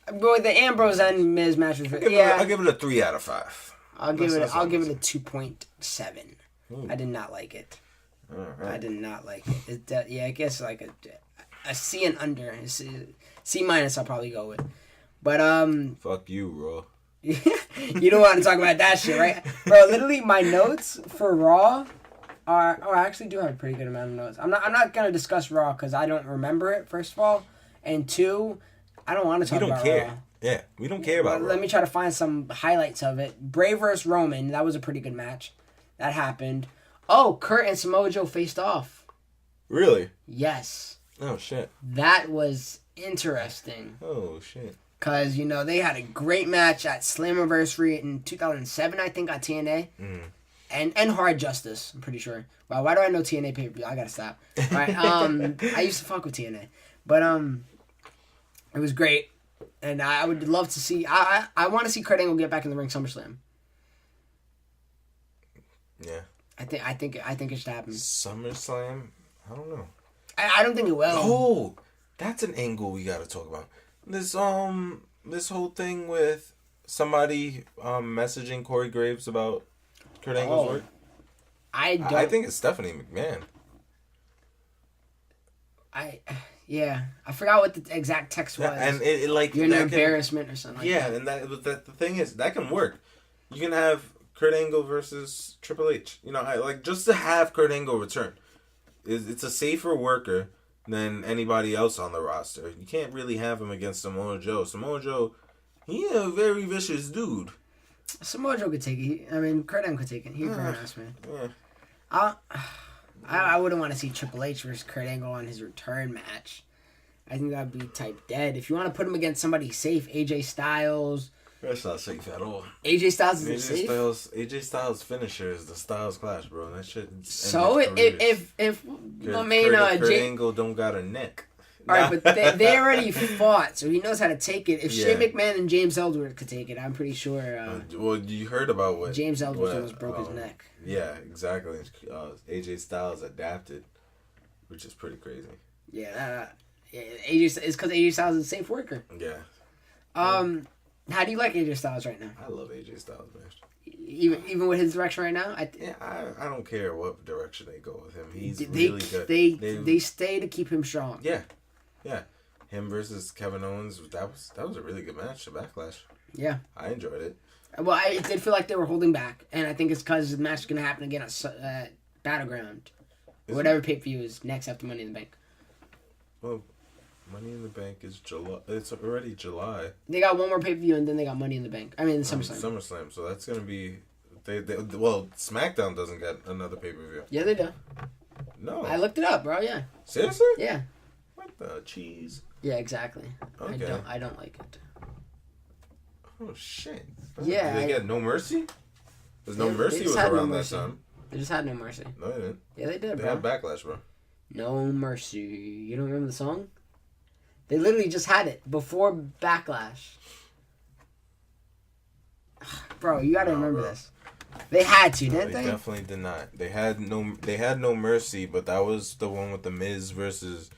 But the Ambrose and Miz match was I'll give it a 3 out of 5. I'll give it a 2.7. I did not like it. Right. I did not like it. I guess like a C and under. C minus I'll probably go with. But Fuck you, bro. you don't want to talk about that shit, right? Bro, literally my notes for Raw are... Oh, I actually do have a pretty good amount of notes. I'm not going to discuss Raw because I don't remember it, first of all. And two, I don't want to talk about care. Raw. Yeah, we don't care about Raw. Let me try to find some highlights of it. Bray vs. Roman. That was a pretty good match. That happened. Oh, Kurt and Samoa Joe faced off. Really? Yes. Oh, shit. That was interesting. Oh, shit. Because, they had a great match at Slammiversary in 2007, I think, on TNA. Mm. And Hard Justice, I'm pretty sure. Wow, why do I know TNA pay-per-view? I gotta stop. All right, I used to fuck with TNA. But, it was great. And I would love to see... I want to see Kurt Angle get back in the ring SummerSlam. Yeah. I think it should happen. SummerSlam? I don't know. I don't think it will. Oh, that's an angle we gotta talk about. This whole thing with somebody messaging Corey Graves about Kurt Angle's work. I think it's Stephanie McMahon. I forgot what the exact text was. Yeah, and it like you're an embarrassment or something. Yeah, like that. and the thing is that can work. You can have Kurt Angle versus Triple H. Just to have Kurt Angle return. It's a safer worker than anybody else on the roster. You can't really have him against Samoa Joe. Samoa Joe, he's a very vicious dude. Samoa Joe could take it. Kurt Angle could take it. He's a grown ass man. Yeah. I wouldn't want to see Triple H versus Kurt Angle on his return match. I think that would be type dead. If you want to put him against somebody safe, AJ Styles. That's not safe at all. AJ Styles isn't safe. AJ Styles' finisher is the Styles Clash, bro. That shit. So if my main Kurt Angle don't got a neck. All right, but they already fought, so he knows how to take it. If Shane McMahon and James Ellsworth could take it, I'm pretty sure. Well, you heard about what James Ellsworth almost broke his neck. Yeah, exactly. AJ Styles adapted, which is pretty crazy. Yeah, AJ it's because AJ Styles is a safe worker. Yeah. How do you like AJ Styles right now? I love AJ Styles, man. Even with his direction right now? I don't care what direction they go with him. He's really good. They stay to keep him strong. Yeah. Him versus Kevin Owens, that was a really good match, the Backlash. Yeah. I enjoyed it. Well, I did feel like they were holding back, and I think it's because the match is going to happen again at Battleground. Whatever pay-per-view is next after Money in the Bank. Well, Money in the Bank is July. It's already July. They got one more pay-per-view, and then they got Money in the Bank. SummerSlam. SummerSlam. So that's going to be... Smackdown doesn't get another pay-per-view. Yeah, they do. No. I looked it up, bro, yeah. Seriously? Yeah. What the cheese? Yeah, exactly. Okay. I don't like it. Oh, shit. Yeah. Did they get No Mercy? Because No Mercy was around that time. They just had No Mercy. No, they didn't. Yeah, they did, They bro. had Backlash, bro. No Mercy. You don't remember the song? They literally just had it before Backlash. Bro, you gotta remember this. They had to, didn't they? They definitely did not. They had No Mercy, but that was the one with the Miz versus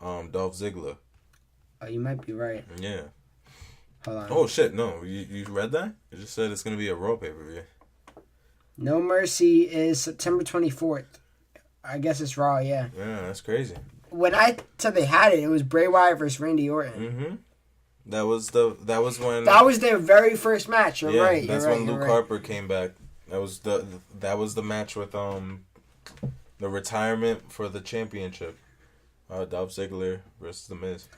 Dolph Ziggler. Oh, you might be right. Yeah. Hold on. Oh shit! No, you read that? It just said it's gonna be a Raw pay-per-view. No Mercy is September 24th. I guess it's Raw, yeah. Yeah, that's crazy. When I said they had it was Bray Wyatt versus Randy Orton. Mm-hmm. That was when. That was their very first match. You're right. That's when Luke Harper came back. That was the match with the retirement for the championship. Dolph Ziggler versus The Miz.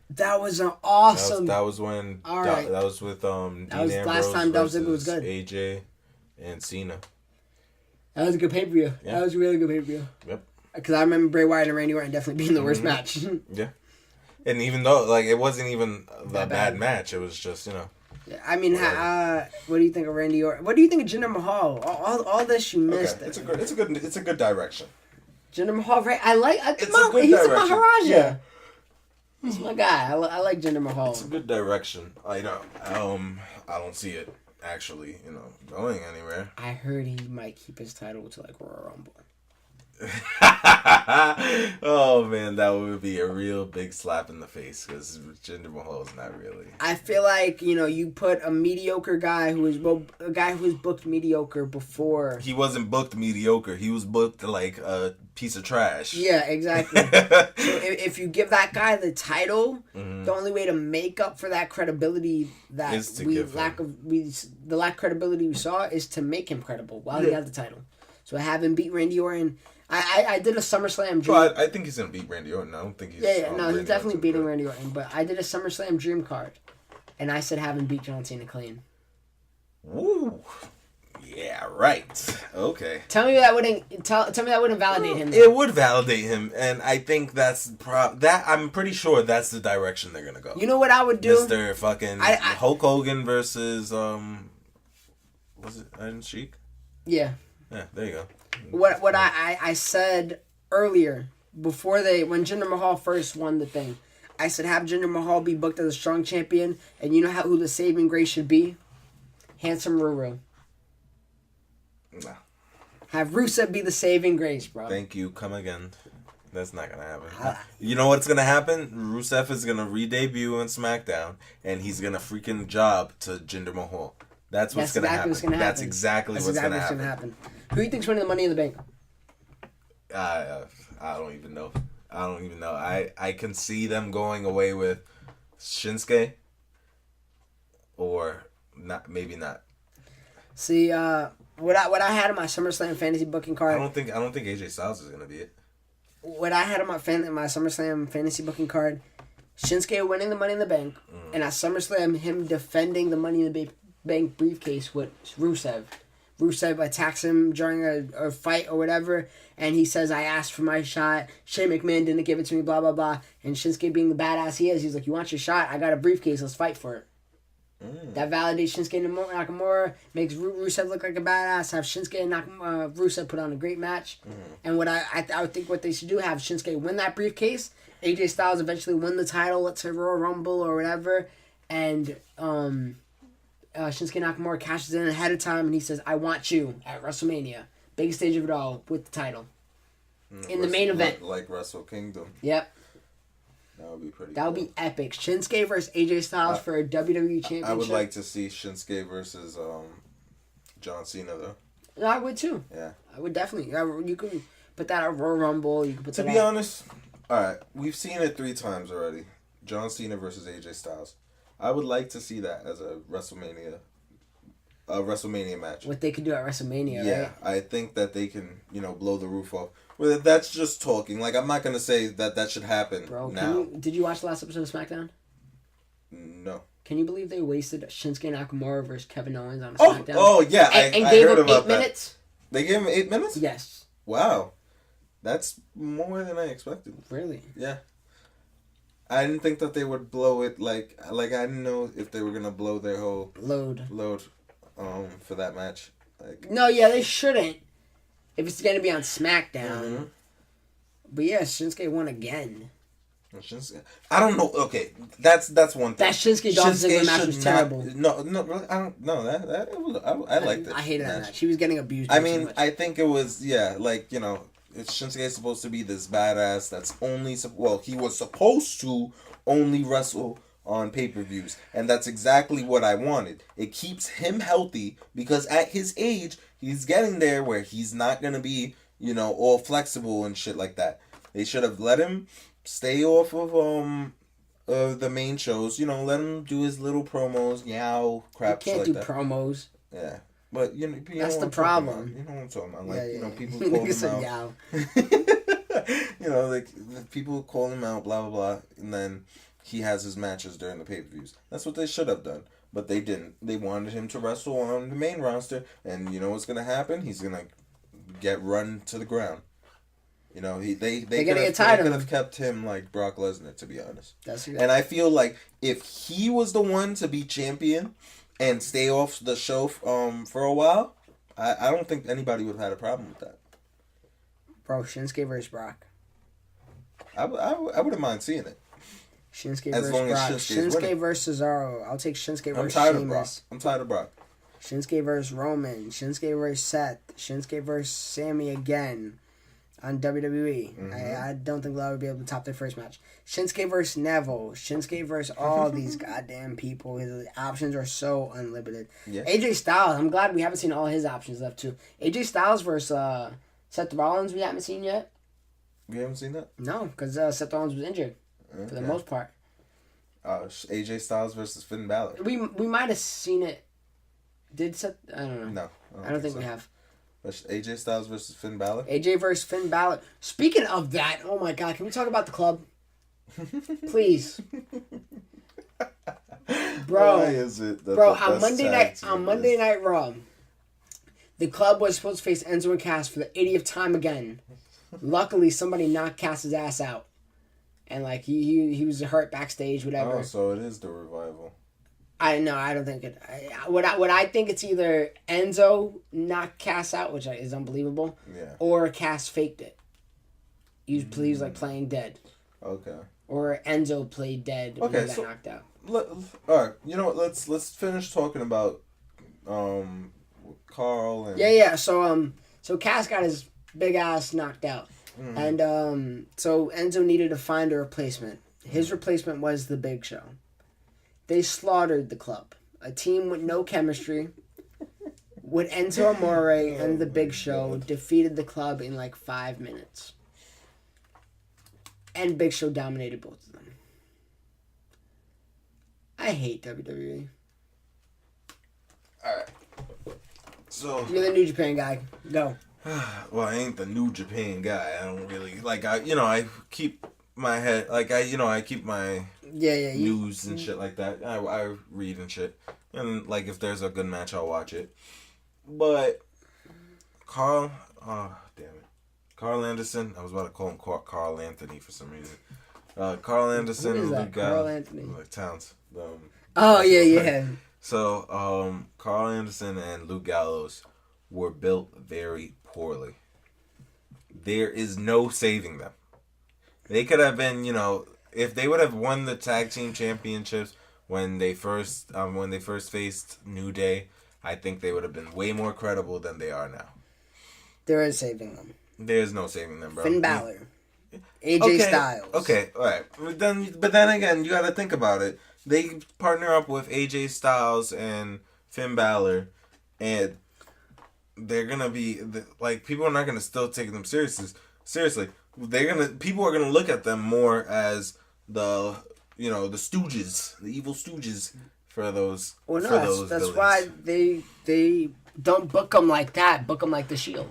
That was an awesome. That was when. All right. That was with Dean was Ambrose last time Dolph versus Ziggler was good. AJ and Cena. That was a good pay-per-view. Yeah. That was a really good pay-per-view. Yep. Because I remember Bray Wyatt and Randy Orton definitely being the worst match. Yeah. And even though it wasn't even a bad match, it was just Yeah, what do you think of Randy Orton? What do you think of Jinder Mahal? All this you missed. Okay. It's a good direction. Jinder Mahal, right? He's direction. a Maharaja. Yeah. He's my guy. I like Jinder Mahal. It's a good direction. I don't see it actually, going anywhere. I heard he might keep his title to Royal Rumble. Oh man, that would be a real big slap in the face because Jinder Mahal is not really. I feel like you put a mediocre guy who was booked mediocre before. He wasn't booked mediocre. He was booked like a piece of trash. Yeah, exactly. So if you give that guy the title, the only way to make up for that credibility that the lack of credibility we saw is to make him credible while he had the title. So have him beat Randy Orton. I did a SummerSlam dream. Well, I think he's gonna beat Randy Orton. I don't think he's. Yeah, no, he's definitely beating Randy Orton. But I did a SummerSlam dream card, and I said have him beat John Cena clean. Woo. Yeah, right. Okay. Tell me that wouldn't validate him. It would validate him, and I think that's I'm pretty sure that's the direction they're gonna go. You know what I would do? Mr. fucking Hulk Hogan versus was it Iron Sheik? Yeah. Yeah, there you go. What I said earlier when Jinder Mahal first won the thing, I said have Jinder Mahal be booked as a strong champion, and you know who the saving grace should be? Handsome Ruru. Nah. Have Rusev be the saving grace, bro. Thank you. Come again. That's not gonna happen. You know what's gonna happen? Rusev is gonna re-debut on SmackDown, and he's gonna freaking job to Jinder Mahal. That's what's gonna happen. That's exactly what's gonna happen. Who do you think's winning the Money in the Bank? I don't even know. I can see them going away with Shinsuke, or not. Maybe not. See, what I had on my SummerSlam fantasy booking card. I don't think AJ Styles is gonna be it. What I had on my SummerSlam fantasy booking card, Shinsuke winning the Money in the Bank, and at SummerSlam him defending the Money in the Bank briefcase with Rusev. Rusev attacks him during a fight or whatever, and he says, I asked for my shot. Shane McMahon didn't give it to me, blah, blah, blah. And Shinsuke being the badass he is, he's like, you want your shot? I got a briefcase. Let's fight for it. That validates Shinsuke Nakamura, makes Rusev look like a badass, have Shinsuke and Rusev put on a great match. And what I would think what they should do, have Shinsuke win that briefcase, AJ Styles eventually win the title, let's say Royal Rumble or whatever, and Shinsuke Nakamura cashes in ahead of time and he says, I want you at WrestleMania. Biggest stage of it all with the title. In the main event. Like Wrestle Kingdom. Yep. That would be pretty That would be epic. Shinsuke versus AJ Styles for a WWE Championship. I would like to see Shinsuke versus John Cena, though. No, I would too. Yeah. I would definitely. You could put that at Royal Rumble. You could put to be honest, alright, we've seen it 3 times already. John Cena versus AJ Styles. I would like to see that as a WrestleMania match. What they could do at WrestleMania, yeah, right? I think that they can, blow the roof off. Well, that's just talking. Like, I'm not going to say that should happen now. Did you watch the last episode of SmackDown? No. Can you believe they wasted Shinsuke Nakamura versus Kevin Owens on SmackDown? Oh yeah, and I gave heard him about 8 minutes? They gave him 8 minutes? Yes. Wow. That's more than I expected. Really? Yeah. I didn't think that they would blow it like I didn't know if they were gonna blow their whole load for that match. No, yeah, they shouldn't. If it's gonna be on SmackDown. But yeah, Shinsuke won again. I don't know. Okay, that's one thing. That Shinsuke Dolph Ziggler match was terrible. No, I don't know I liked it. I hated that match. He was getting abused. I mean, I think it was Shinsuke is supposed to be this badass that's only he was supposed to only wrestle on pay-per-views, and that's exactly what I wanted. It keeps him healthy because at his age, he's getting there where he's not gonna be, all flexible and shit like that. They should have let him stay off of the main shows. Let him do his little promos, crap. You can't do promos. Yeah. But that's the problem. You know what I'm talking about? Like people call him out. People call him out, blah blah blah, and then he has his matches during the pay-per-views. That's what they should have done, but they didn't. They wanted him to wrestle on the main roster, and you know what's gonna happen? He's gonna get run to the ground. They could have kept him like Brock Lesnar, to be honest. And I feel like if he was the one to be champion and stay off the show for a while, I don't think anybody would have had a problem with that. Bro, Shinsuke versus Brock. I wouldn't mind seeing it. Shinsuke versus Brock. Shinsuke versus Cesaro. I'll take Shinsuke versus Sheamus. I'm tired of Brock. Shinsuke versus Roman. Shinsuke versus Seth. Shinsuke versus Sammy again. on WWE. Mm-hmm. I don't think they'll ever be able to top their first match. Shinsuke versus Neville. Shinsuke versus all these goddamn people. His options are so unlimited. Yeah. AJ Styles. I'm glad we haven't seen all his options left too. AJ Styles versus Seth Rollins. We haven't seen yet. We haven't seen that? No, because Seth Rollins was injured for the most part. AJ Styles versus Finn Balor. We might have seen it. Did Seth? I don't know. No. I don't think we have. But AJ Styles versus Finn Balor? AJ versus Finn Balor. Speaking of that, oh my God, can we talk about the club? Please. Bro. Why is it that bro, the on best Monday Night Raw, the club was supposed to face Enzo and Cass for the 80th time again. Luckily, somebody knocked Cass's ass out. And, like, he was hurt backstage, whatever. Oh, so it is the Revival. I don't think it. What I think it's either Enzo knocked Cass out, which is unbelievable, or Cass faked it. He was like playing dead. Okay. Or Enzo played dead when he got knocked out. All right, you know what? Let's finish talking about Carl and So Cass got his big ass knocked out, and so Enzo needed to find a replacement. His replacement was the Big Show. They slaughtered the club. A team with no chemistry, with Enzo Amore and the Big Show, defeated the club in like 5 minutes. And Big Show dominated both of them. I hate WWE. Alright. So You're the New Japan guy. Go. well, I ain't the New Japan guy. I don't really I keep my head I keep my news and shit like that. I read and shit. And like if there's a good match I'll watch it. But Carl Anderson, I was about to call him Carl Anthony for some reason. Carl Anderson and Luke Carl Anthony. Like Towns. So Carl Anderson and Luke Gallows were built very poorly. There is no saving them. They could have been, if they would have won the tag team championships when they first faced New Day, I think they would have been way more credible than they are now. There is saving them. There's no saving them, bro. Finn Balor. AJ Styles. Okay, alright. But then again, you gotta think about it. They partner up with AJ Styles and Finn Balor, and they're gonna be like, people are not gonna still take them seriously. People are gonna look at them more as the the stooges, the evil stooges for those. Well, no, that's why they don't book them like that. Book them like the Shield.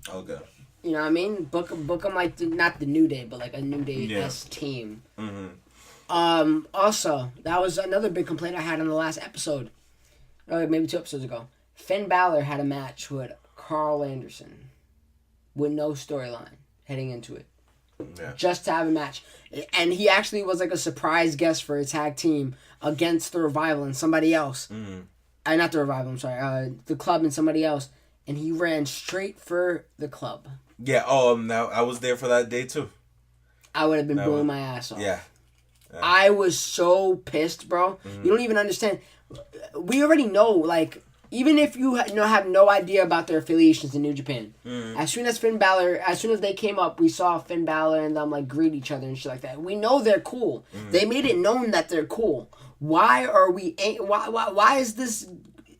Okay. You know what I mean? Book them like not the New Day, but like a New Day-esque team. Mm-hmm. Also, that was another big complaint I had on the last episode. Or maybe 2 episodes ago. Finn Balor had a match with Carl Anderson with no storyline heading into it. Yeah. Just to have a match. And he actually was like a surprise guest for a tag team against the Revival and somebody else. Mm-hmm. Not the Revival, I'm sorry. The club and somebody else. And he ran straight for the club. Yeah, now I was there for that day too. I would have been blowing my ass off. Yeah. I was so pissed, bro. Mm-hmm. You don't even understand. We already know, like, even if you have no idea about their affiliations in New Japan, as soon as they came up, we saw Finn Balor and them like greet each other and shit like that. We know they're cool. They made it known that they're cool. Why is this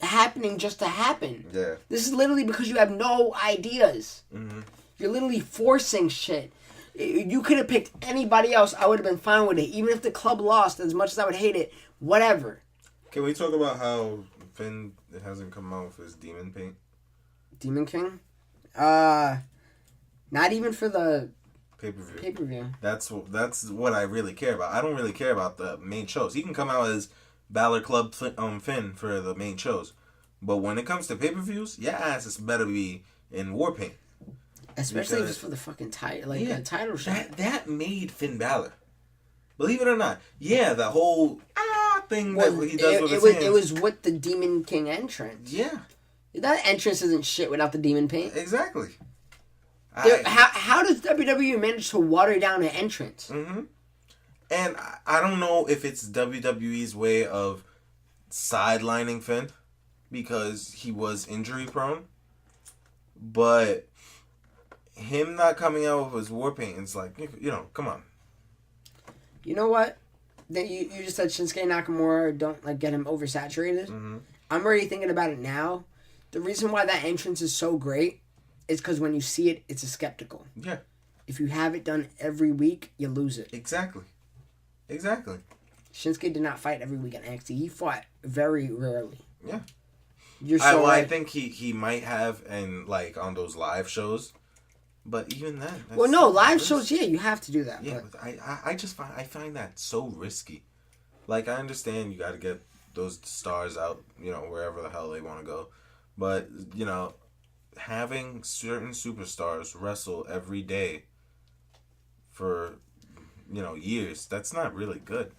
happening just to happen? Yeah. This is literally because you have no ideas. Mm-hmm. You're literally forcing shit. You could have picked anybody else. I would have been fine with it. Even if the club lost, as much as I would hate it, whatever. Can we talk about how Finn hasn't come out with his demon paint? Demon King? Not even for the pay-per-view. That's what I really care about. I don't really care about the main shows. He can come out as Balor Club Finn for the main shows. But when it comes to pay-per-views, your ass is better be in war paint. Especially if it's for the fucking title, a title shot. That made Finn Balor. Believe it or not. Yeah, the whole thing that he does with his hands. It was with the Demon King entrance. Yeah. That entrance isn't shit without the demon paint. Exactly. How does WWE manage to water down an entrance? Mm-hmm. And I don't know if it's WWE's way of sidelining Finn because he was injury prone. But him not coming out with his war paint, it's like, come on. You know what? You just said Shinsuke Nakamura, don't like get him oversaturated. Mm-hmm. I'm already thinking about it now. The reason why that entrance is so great is because when you see it, it's a skeptical. Yeah. If you have it done every week, you lose it. Exactly. Shinsuke did not fight every week in NXT. He fought very rarely. Yeah. You're so right. I think he might have and like on those live shows, but even then. Well, no, live shows, yeah, you have to do that. Yeah, but I find that so risky. Like, I understand you got to get those stars out, wherever the hell they want to go, but having certain superstars wrestle every day for years, that's not really good.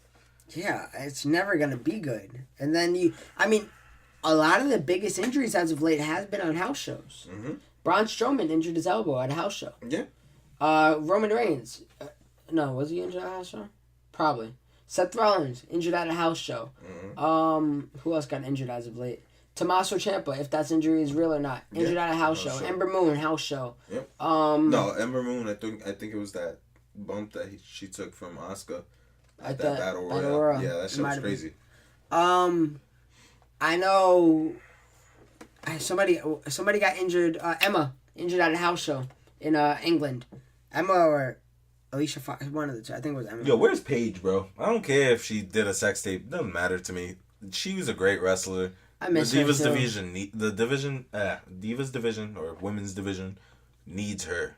Yeah, it's never going to be good. And then a lot of the biggest injuries as of late has been on house shows. Mm-hmm. Braun Strowman injured his elbow at a house show. Yeah. Roman Reigns. No, was he injured at a house show? Probably. Seth Rollins injured at a house show. Mm-hmm. Who else got injured as of late? Tommaso Ciampa, if that's injury is real or not. Injured at a house show. Ember Moon, house show. Yep. No, Ember Moon, I think it was that bump that she took from Asuka at that Battle Royale. Yeah, that shit was crazy. I know somebody got injured. Emma injured at a house show in England. Emma or Alicia Fox, one of the two. I think it was Emma. Yo, where's Paige, bro? I don't care if she did a sex tape. It doesn't matter to me. She was a great wrestler. I miss the her Divas too. Divas division or women's division needs her.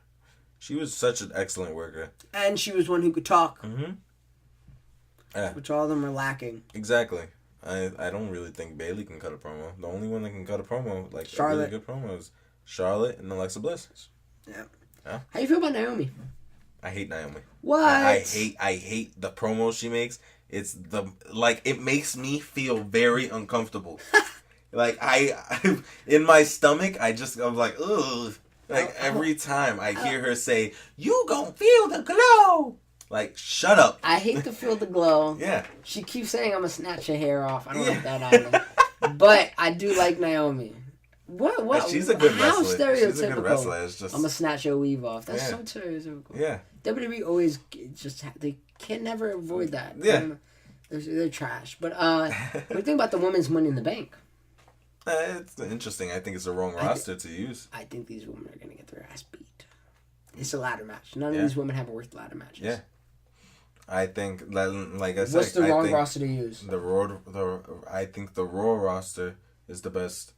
She was such an excellent worker. And she was one who could talk. Mm-hmm. Yeah. Which all of them are lacking. Exactly. I don't really think Bayley can cut a promo. The only one that can cut a promo, like Charlotte. a really good promo, is Charlotte and Alexa Bliss. Yeah. Yeah. How you feel about Naomi? I hate Naomi. What? I hate the promo she makes. It's it makes me feel very uncomfortable. Like I in my stomach, I'm like, ugh. Like every time I hear her say, "You gon' feel the glow." Like, shut up. I hate to feel the glow. Yeah. She keeps saying I'm gonna snatch your hair off. I don't like that either. But I do like Naomi. What? She's a good how wrestler. Stereotypical. She's a good wrestler. It's just I'm gonna snatch your weave off. That's so stereotypical. Yeah. WWE always they can never avoid that. Yeah. They're trash. But what do you think about the women's Money in the Bank? It's interesting. I think it's the wrong roster to use. I think these women are gonna get their ass beat. It's a ladder match. None of these women have worked ladder matches. Yeah. I think, like I said, what's the wrong roster to use? I think the Raw roster is the best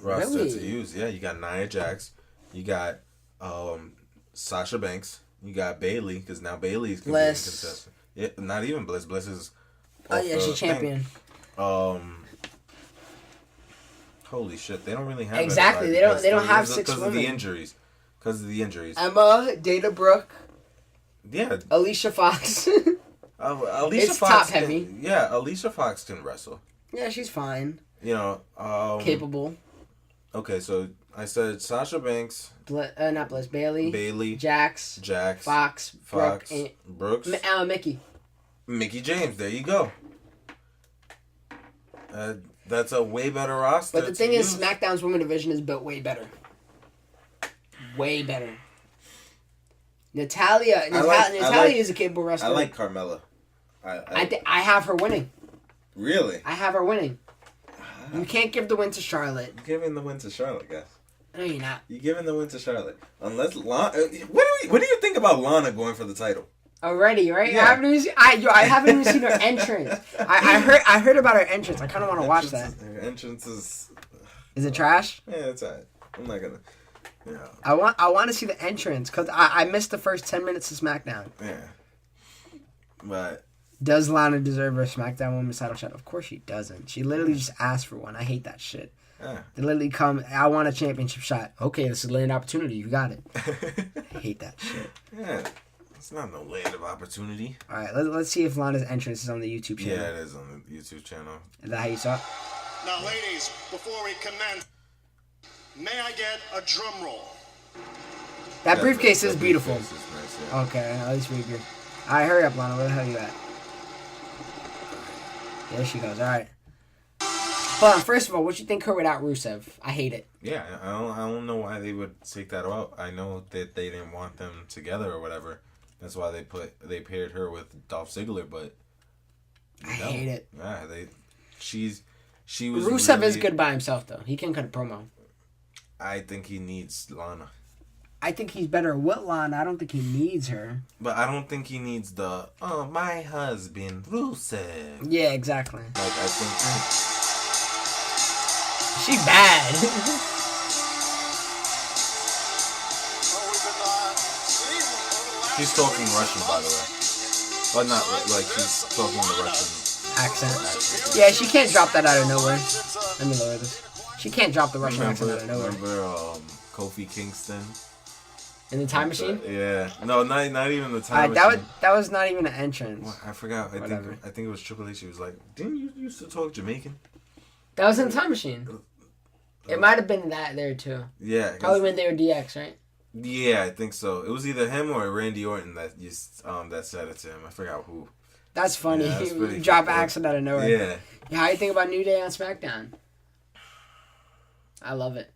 roster Really? to use. Yeah, you got Nia Jax, you got Sasha Banks, you got Bayley, because now Bayley's gonna be a contestant. Yeah, not even Bliss. Bliss is. She's champion. Holy shit! They don't really have exactly. They don't have 6 women because of the injuries. Emma, Dana Brooke. Yeah. Alicia Fox. Alicia it's Fox top heavy. Yeah, Alicia Fox can wrestle. Yeah, she's fine. Capable. Okay, so I said Sasha Banks. Not Bliss. Bayley. Jax. Fox. Brooks. Mickey James. There you go. That's a way better roster. But the thing is, SmackDown's women division is built way better. Way better. Natalia is a capable wrestler. I like Carmella. I have her winning. Really? I have her winning. You can't give the win to Charlotte. You're giving the win to Charlotte, guys. No, you're not. You're giving the win to Charlotte. Unless Lana... What do you think about Lana going for the title? Already, right? Yeah. I haven't even seen her entrance. I heard about her entrance. I kind of want to watch that. Her entrance is... Is it trash? Yeah, it's alright. I'm not gonna... Yeah. I want to see the entrance because I missed the first 10 minutes of SmackDown. Yeah. But... Does Lana deserve her SmackDown Women's title shot? Of course she doesn't. She literally just asked for one. I hate that shit. Yeah. They literally come, I want a championship shot. Okay, this is a land opportunity. You got it. I hate that shit. Yeah. It's not no land of opportunity. All right, let's see if Lana's entrance is on the YouTube channel. Yeah, it is on the YouTube channel. Is that how you saw it? Now, ladies, before we commence, may I get a drum roll? That briefcase is beautiful. Briefcase is nice, yeah. Okay, at least we agree. All right, hurry up, Lana. Where the hell are you at? There she goes. All right. But first of all, what you think her without Rusev? I hate it. Yeah, I don't know why they would take that out. I know that they didn't want them together or whatever. That's why they paired her with Dolph Ziggler, but I hate it. Yeah, she was. Rusev is good by himself though. He can cut a promo. I think he needs Lana. I think he's better with Lana. I don't think he needs her. But I don't think he needs the my husband Rusev. Yeah, exactly. Like I think. She bad. She's talking Russian, by the way. But not like she's talking the Russian accent. Yeah, she can't drop that out of nowhere. Let me lower this. She can't drop the Russian accent out of nowhere. Remember Kofi Kingston? In the time machine? Yeah. No, not even the time machine. That was not even an entrance. Well, I forgot. I think it was Triple H. He was like, didn't you used to talk Jamaican? That was in the time machine. It might have been that there too. Yeah. Probably when they were DX, right? Yeah, I think so. It was either him or Randy Orton that said it to him. I forgot who. That's funny. Yeah, that's you drop accent out of nowhere. Yeah. How do you think about New Day on SmackDown? I love it.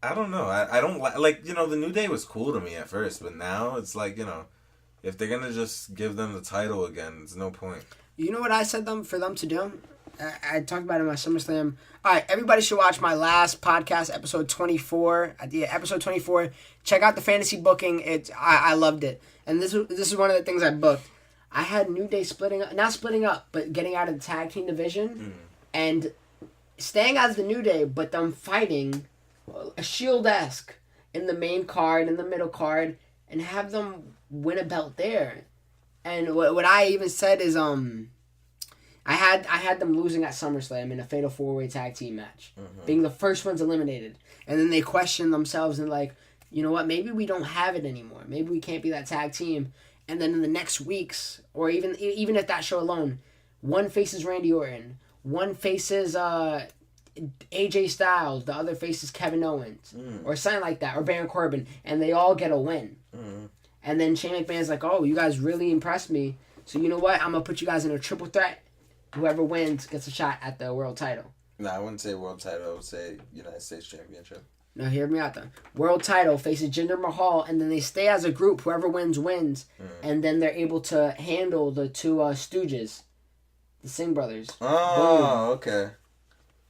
I don't know. I don't like the New Day was cool to me at first, but now it's like, if they're gonna just give them the title again, it's no point. You know what I said for them to do? I talked about it in my SummerSlam. All right, everybody should watch my last podcast, episode 24. Episode 24. Check out the fantasy booking. I loved it, and this is one of the things I booked. I had New Day not splitting up, but getting out of the tag team division, and staying as the New Day, but them fighting a Shield-esque in the main card, in the middle card, and have them win a belt there. And what I even said is I had them losing at SummerSlam in a Fatal 4-Way Tag Team match, being the first ones eliminated. And then they questioned themselves and like, you know what, maybe we don't have it anymore. Maybe we can't be that tag team. And then in the next weeks, or even at that show alone, one faces Randy Orton, one faces AJ Styles, the other faces Kevin Owens, or something like that, or Baron Corbin, and they all get a win. And then Shane McMahon's like, oh, you guys really impressed me. So you know what, I'm going to put you guys in a triple threat. Whoever wins gets a shot at the world title. No, I wouldn't say world title. I would say United States Championship. No, hear me out then. World title faces Jinder Mahal, and then they stay as a group. Whoever wins. And then they're able to handle the two Stooges. The Singh brothers. Oh, okay.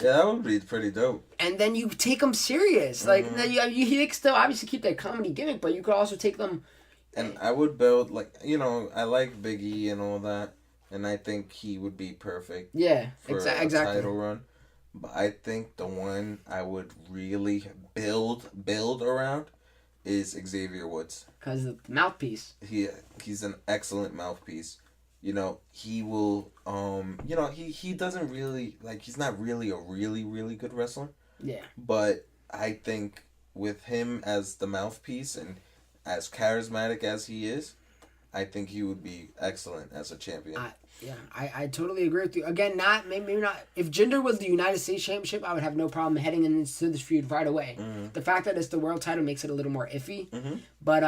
Yeah, that would be pretty dope. And then you take them serious. Like, you still obviously keep their comedy gimmick, but you could also take them... And I would build, I like Big E and all that. And I think he would be perfect for a title run. But I think the one I would really build around is Xavier Woods. Because of the mouthpiece. He's an excellent mouthpiece. He will, he doesn't really, he's not really a really, really good wrestler. Yeah. But I think with him as the mouthpiece and as charismatic as he is, I think he would be excellent as a champion. I totally agree with you. Again, maybe not. If Jinder was the United States Championship, I would have no problem heading into this feud right away. The fact that it's the world title makes it a little more iffy. But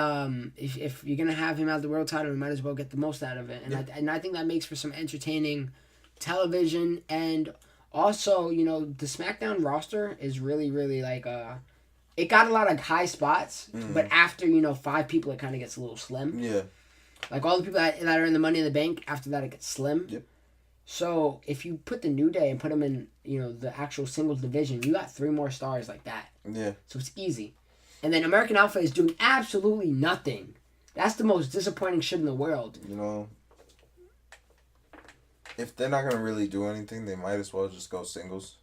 if you're gonna have him have the world title, you might as well get the most out of it. And I think that makes for some entertaining television. And also, the SmackDown roster is really, really it got a lot of high spots. But after 5 people, it kind of gets a little slim. Yeah. Like, all the people that are in the Money in the Bank, after that, it gets slim. Yep. So, if you put the New Day and put them in, the actual singles division, you got 3 more stars like that. Yeah. So, it's easy. And then American Alpha is doing absolutely nothing. That's the most disappointing shit in the world. If they're not going to really do anything, they might as well just go singles.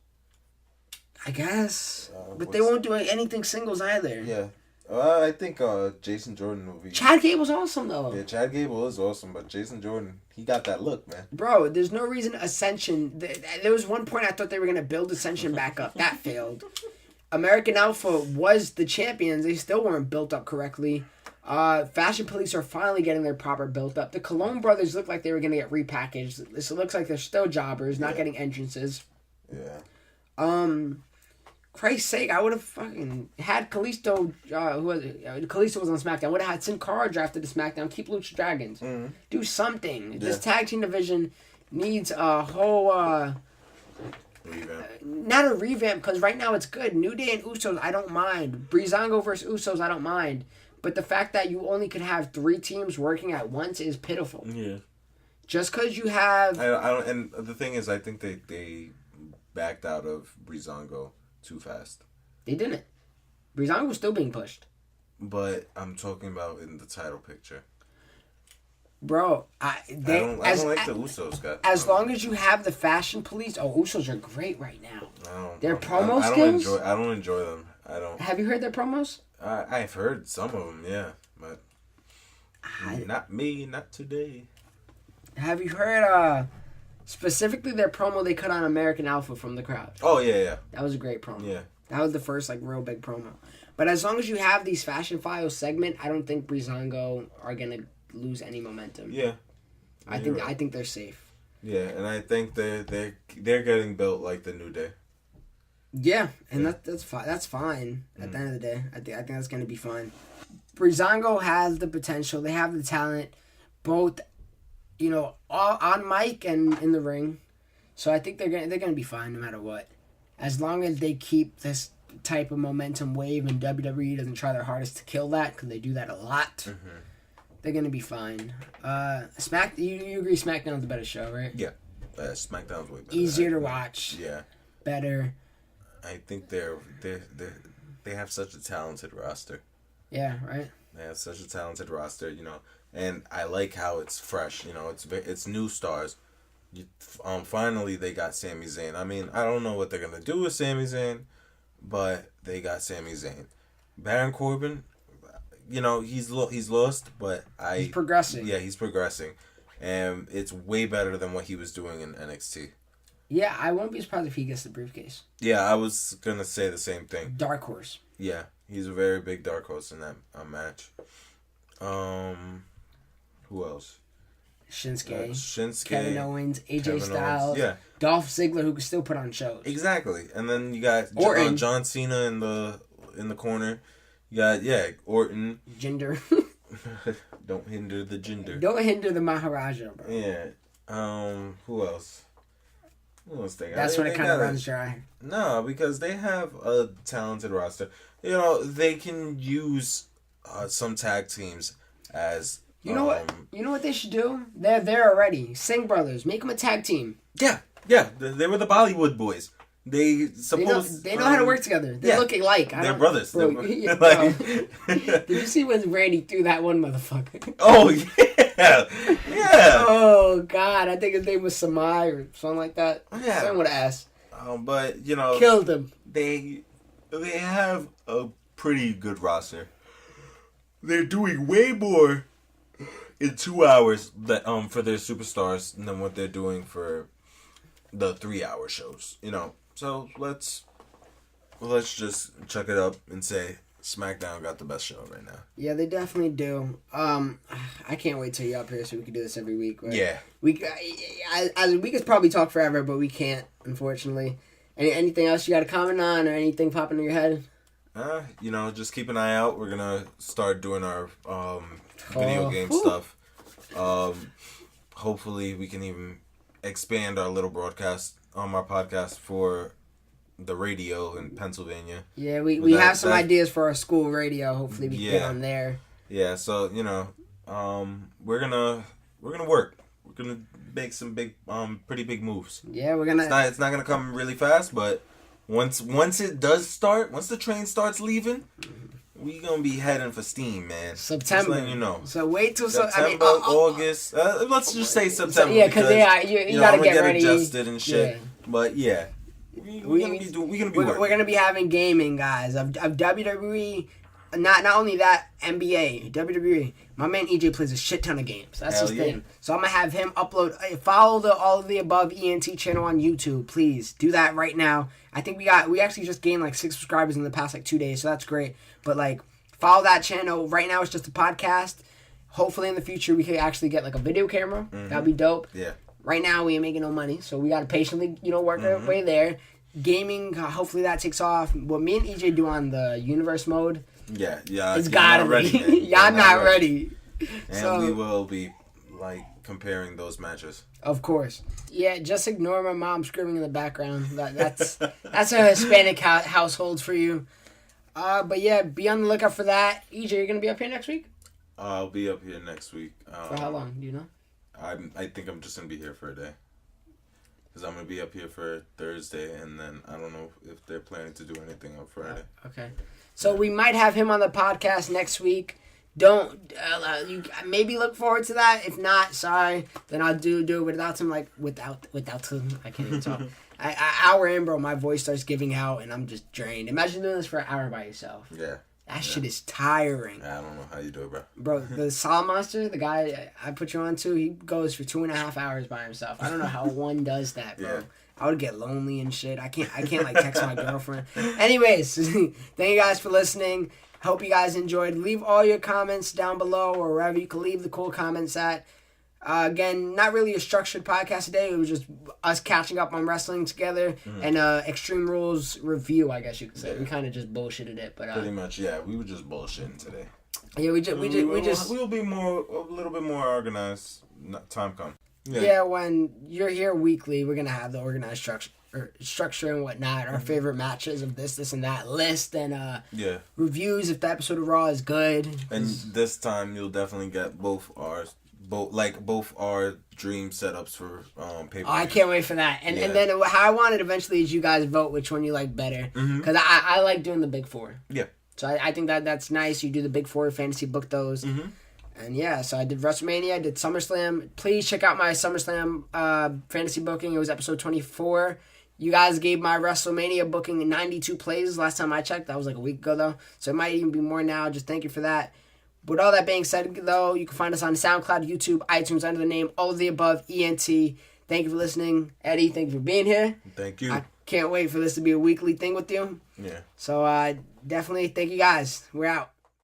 I guess. But they won't do anything singles either. Yeah. I think Jason Jordan will be... Chad Gable's awesome, though. Yeah, Chad Gable is awesome, but Jason Jordan, he got that look, man. Bro, there's no reason Ascension... There was one point I thought they were going to build Ascension back up. That failed. American Alpha was the champions. They still weren't built up correctly. Fashion Police are finally getting their proper built up. The Cologne brothers look like they were going to get repackaged. It looks like they're still jobbers, not getting entrances. Yeah. Christ's sake, I would have fucking had Kalisto, Kalisto was on SmackDown. I would have had Sin Cara drafted to SmackDown. Keep Lucha Dragons. Do something. This tag team division needs a whole revamp. Not a revamp, because right now it's good. New Day and Usos, I don't mind. Breezango versus Usos, I don't mind. But the fact that you only could have 3 teams working at once is pitiful. Yeah. Just because you have... I don't, and the thing is, I think they backed out of Breezango too fast. They didn't. Breezango was still being pushed. But I'm talking about in the title picture. Bro, I don't like the Usos, guy. As long as you have the fashion police... Oh, Usos are great right now. Their promo I skills? I don't enjoy them. I don't... Have you heard their promos? I've heard some of them, yeah. But not me, not today. Have you heard specifically their promo they cut on American Alpha from the crowd? Oh, yeah. That was a great promo. Yeah. That was the first, real big promo. But as long as you have these Fashion Files segment, I don't think Breezango are going to lose any momentum. Yeah. I think they're safe. Yeah, and I think they're getting built like the New Day. Yeah, and that's fine. That's fine at the end of the day. I think that's going to be fine. Breezango has the potential. They have the talent, both, all on mic and in the ring. So I think they're gonna be fine no matter what, as long as they keep this type of momentum wave and WWE doesn't try their hardest to kill that, because they do that a lot. Mm-hmm. They're gonna be fine. You agree SmackDown's the better show, right? Yeah, SmackDown's way better. Easier to watch. Yeah, better. I think they have such a talented roster. Yeah, right. They have such a talented roster, and I like how it's fresh. It's new stars. Finally, they got Sami Zayn. I mean, I don't know what they're gonna do with Sami Zayn, but they got Sami Zayn. Baron Corbin, he's lost, but he's progressing. Yeah, he's progressing, and it's way better than what he was doing in NXT. Yeah, I won't be surprised if he gets the briefcase. Yeah, I was gonna say the same thing. Dark horse. Yeah, he's a very big dark horse in that match. Who else? Shinsuke, Kevin Owens, AJ Styles, Dolph Ziggler, who can still put on shows. Exactly, and then you got John Cena in the corner. You got Orton. Gender. Don't hinder the gender. Don't hinder the Maharaja, bro. Yeah. Who else? Who else they got? That's when it kind of runs dry. No, because they have a talented roster. They can use some tag teams as. You know what? You know what they should do? They're there already. Singh brothers, make them a tag team. Yeah. They were the Bollywood boys. They know how to work together. They look alike. They're brothers. Bro, did you see when Randy threw that one motherfucker? Oh yeah. Oh God, I think his name was Samai or something like that. Yeah. Someone would ask. But killed him. They have a pretty good roster. They're doing way more in 2 hours for their superstars than what they're doing for the 3-hour shows. So let's just chuck it up and say SmackDown got the best show right now. Yeah, they definitely do. I can't wait till you're up here so we can do this every week. Right? Yeah. We could probably talk forever, but we can't, unfortunately. Anything else you got to comment on or anything popping in your head? Just keep an eye out. We're gonna start doing our video game stuff. Hopefully we can even expand our little broadcast on our podcast for the radio in Pennsylvania. Yeah, we have some ideas for our school radio. Hopefully we can get on there. Yeah, so we're gonna work. We're gonna make some big pretty big moves. Yeah, we're gonna. It's not gonna come really fast, but once it does start, once the train starts leaving, we gonna be heading for steam, man. September. Just letting you know. So wait till September, August. Let's just say September. Yeah, because you gotta get ready. Adjusted and shit. Yeah. But yeah, we're gonna be having gaming, guys, of WWE. Not only that, NBA, WWE. My man EJ plays a shit ton of games. That's his thing. So I'm gonna have him upload. Follow the All of the Above ENT channel on YouTube, please. Do that right now. I think we actually just gained 6 subscribers in the past 2 days, so that's great. But follow that channel. Right now it's just a podcast. Hopefully in the future we could actually get a video camera. Mm-hmm. That'd be dope. Yeah. Right now we ain't making no money, so we gotta patiently work our way there. Gaming, hopefully that takes off. What me and EJ do on the universe mode. Yeah. It's gotta be. Y'all not ready. And so, we will be like comparing those matches. Of course. Yeah, just ignore my mom screaming in the background. That's a Hispanic household for you. But yeah, be on the lookout for that. EJ, you're going to be up here next week? I'll be up here next week. For how long? Do you know? I think I'm just going to be here for a day. Because I'm going to be up here for Thursday, and then I don't know if they're planning to do anything on Friday. Okay. So we might have him on the podcast next week. Don't you maybe look forward to that. If not, sorry. Then I'll do it without him. Like without him. I can't even talk. An hour in, bro, my voice starts giving out, and I'm just drained. Imagine doing this for an hour by yourself. Yeah. That shit is tiring. I don't know how you do it, bro. Bro, the Solid Monster, the guy I put you on to, he goes for 2.5 hours by himself. I don't know how one does that, bro. Yeah. I would get lonely and shit. I can't like text my girlfriend. Anyways, thank you guys for listening. Hope you guys enjoyed. Leave all your comments down below or wherever you can leave the cool comments at. Again, not really a structured podcast today. It was just us catching up on wrestling together and Extreme Rules review, I guess you could say. Yeah. We kind of just bullshitted it, but pretty much, yeah. We were just bullshitting today. Yeah, we'll be a little bit more organized. Time come. Yeah, when you're here weekly, we're gonna have the organized structure and whatnot. Our favorite matches of this and that list and reviews if the episode of Raw is good. And this time you'll definitely get both our dream setups for pay-per-view. I can't wait for that. And then how I want it eventually is you guys vote which one you like better. Because I like doing the Big Four. Yeah. So I think that's nice. You do the Big Four, fantasy book those. And yeah, so I did WrestleMania, I did SummerSlam. Please check out my SummerSlam fantasy booking. It was episode 24. You guys gave my WrestleMania booking 92 plays last time I checked. That was like a week ago, though. So it might even be more now. Just thank you for that. With all that being said, though, you can find us on SoundCloud, YouTube, iTunes under the name AllOfTheAboveEnt. Thank you for listening. Eddie, thank you for being here. Thank you. I can't wait for this to be a weekly thing with you. Yeah. So definitely thank you guys. We're out.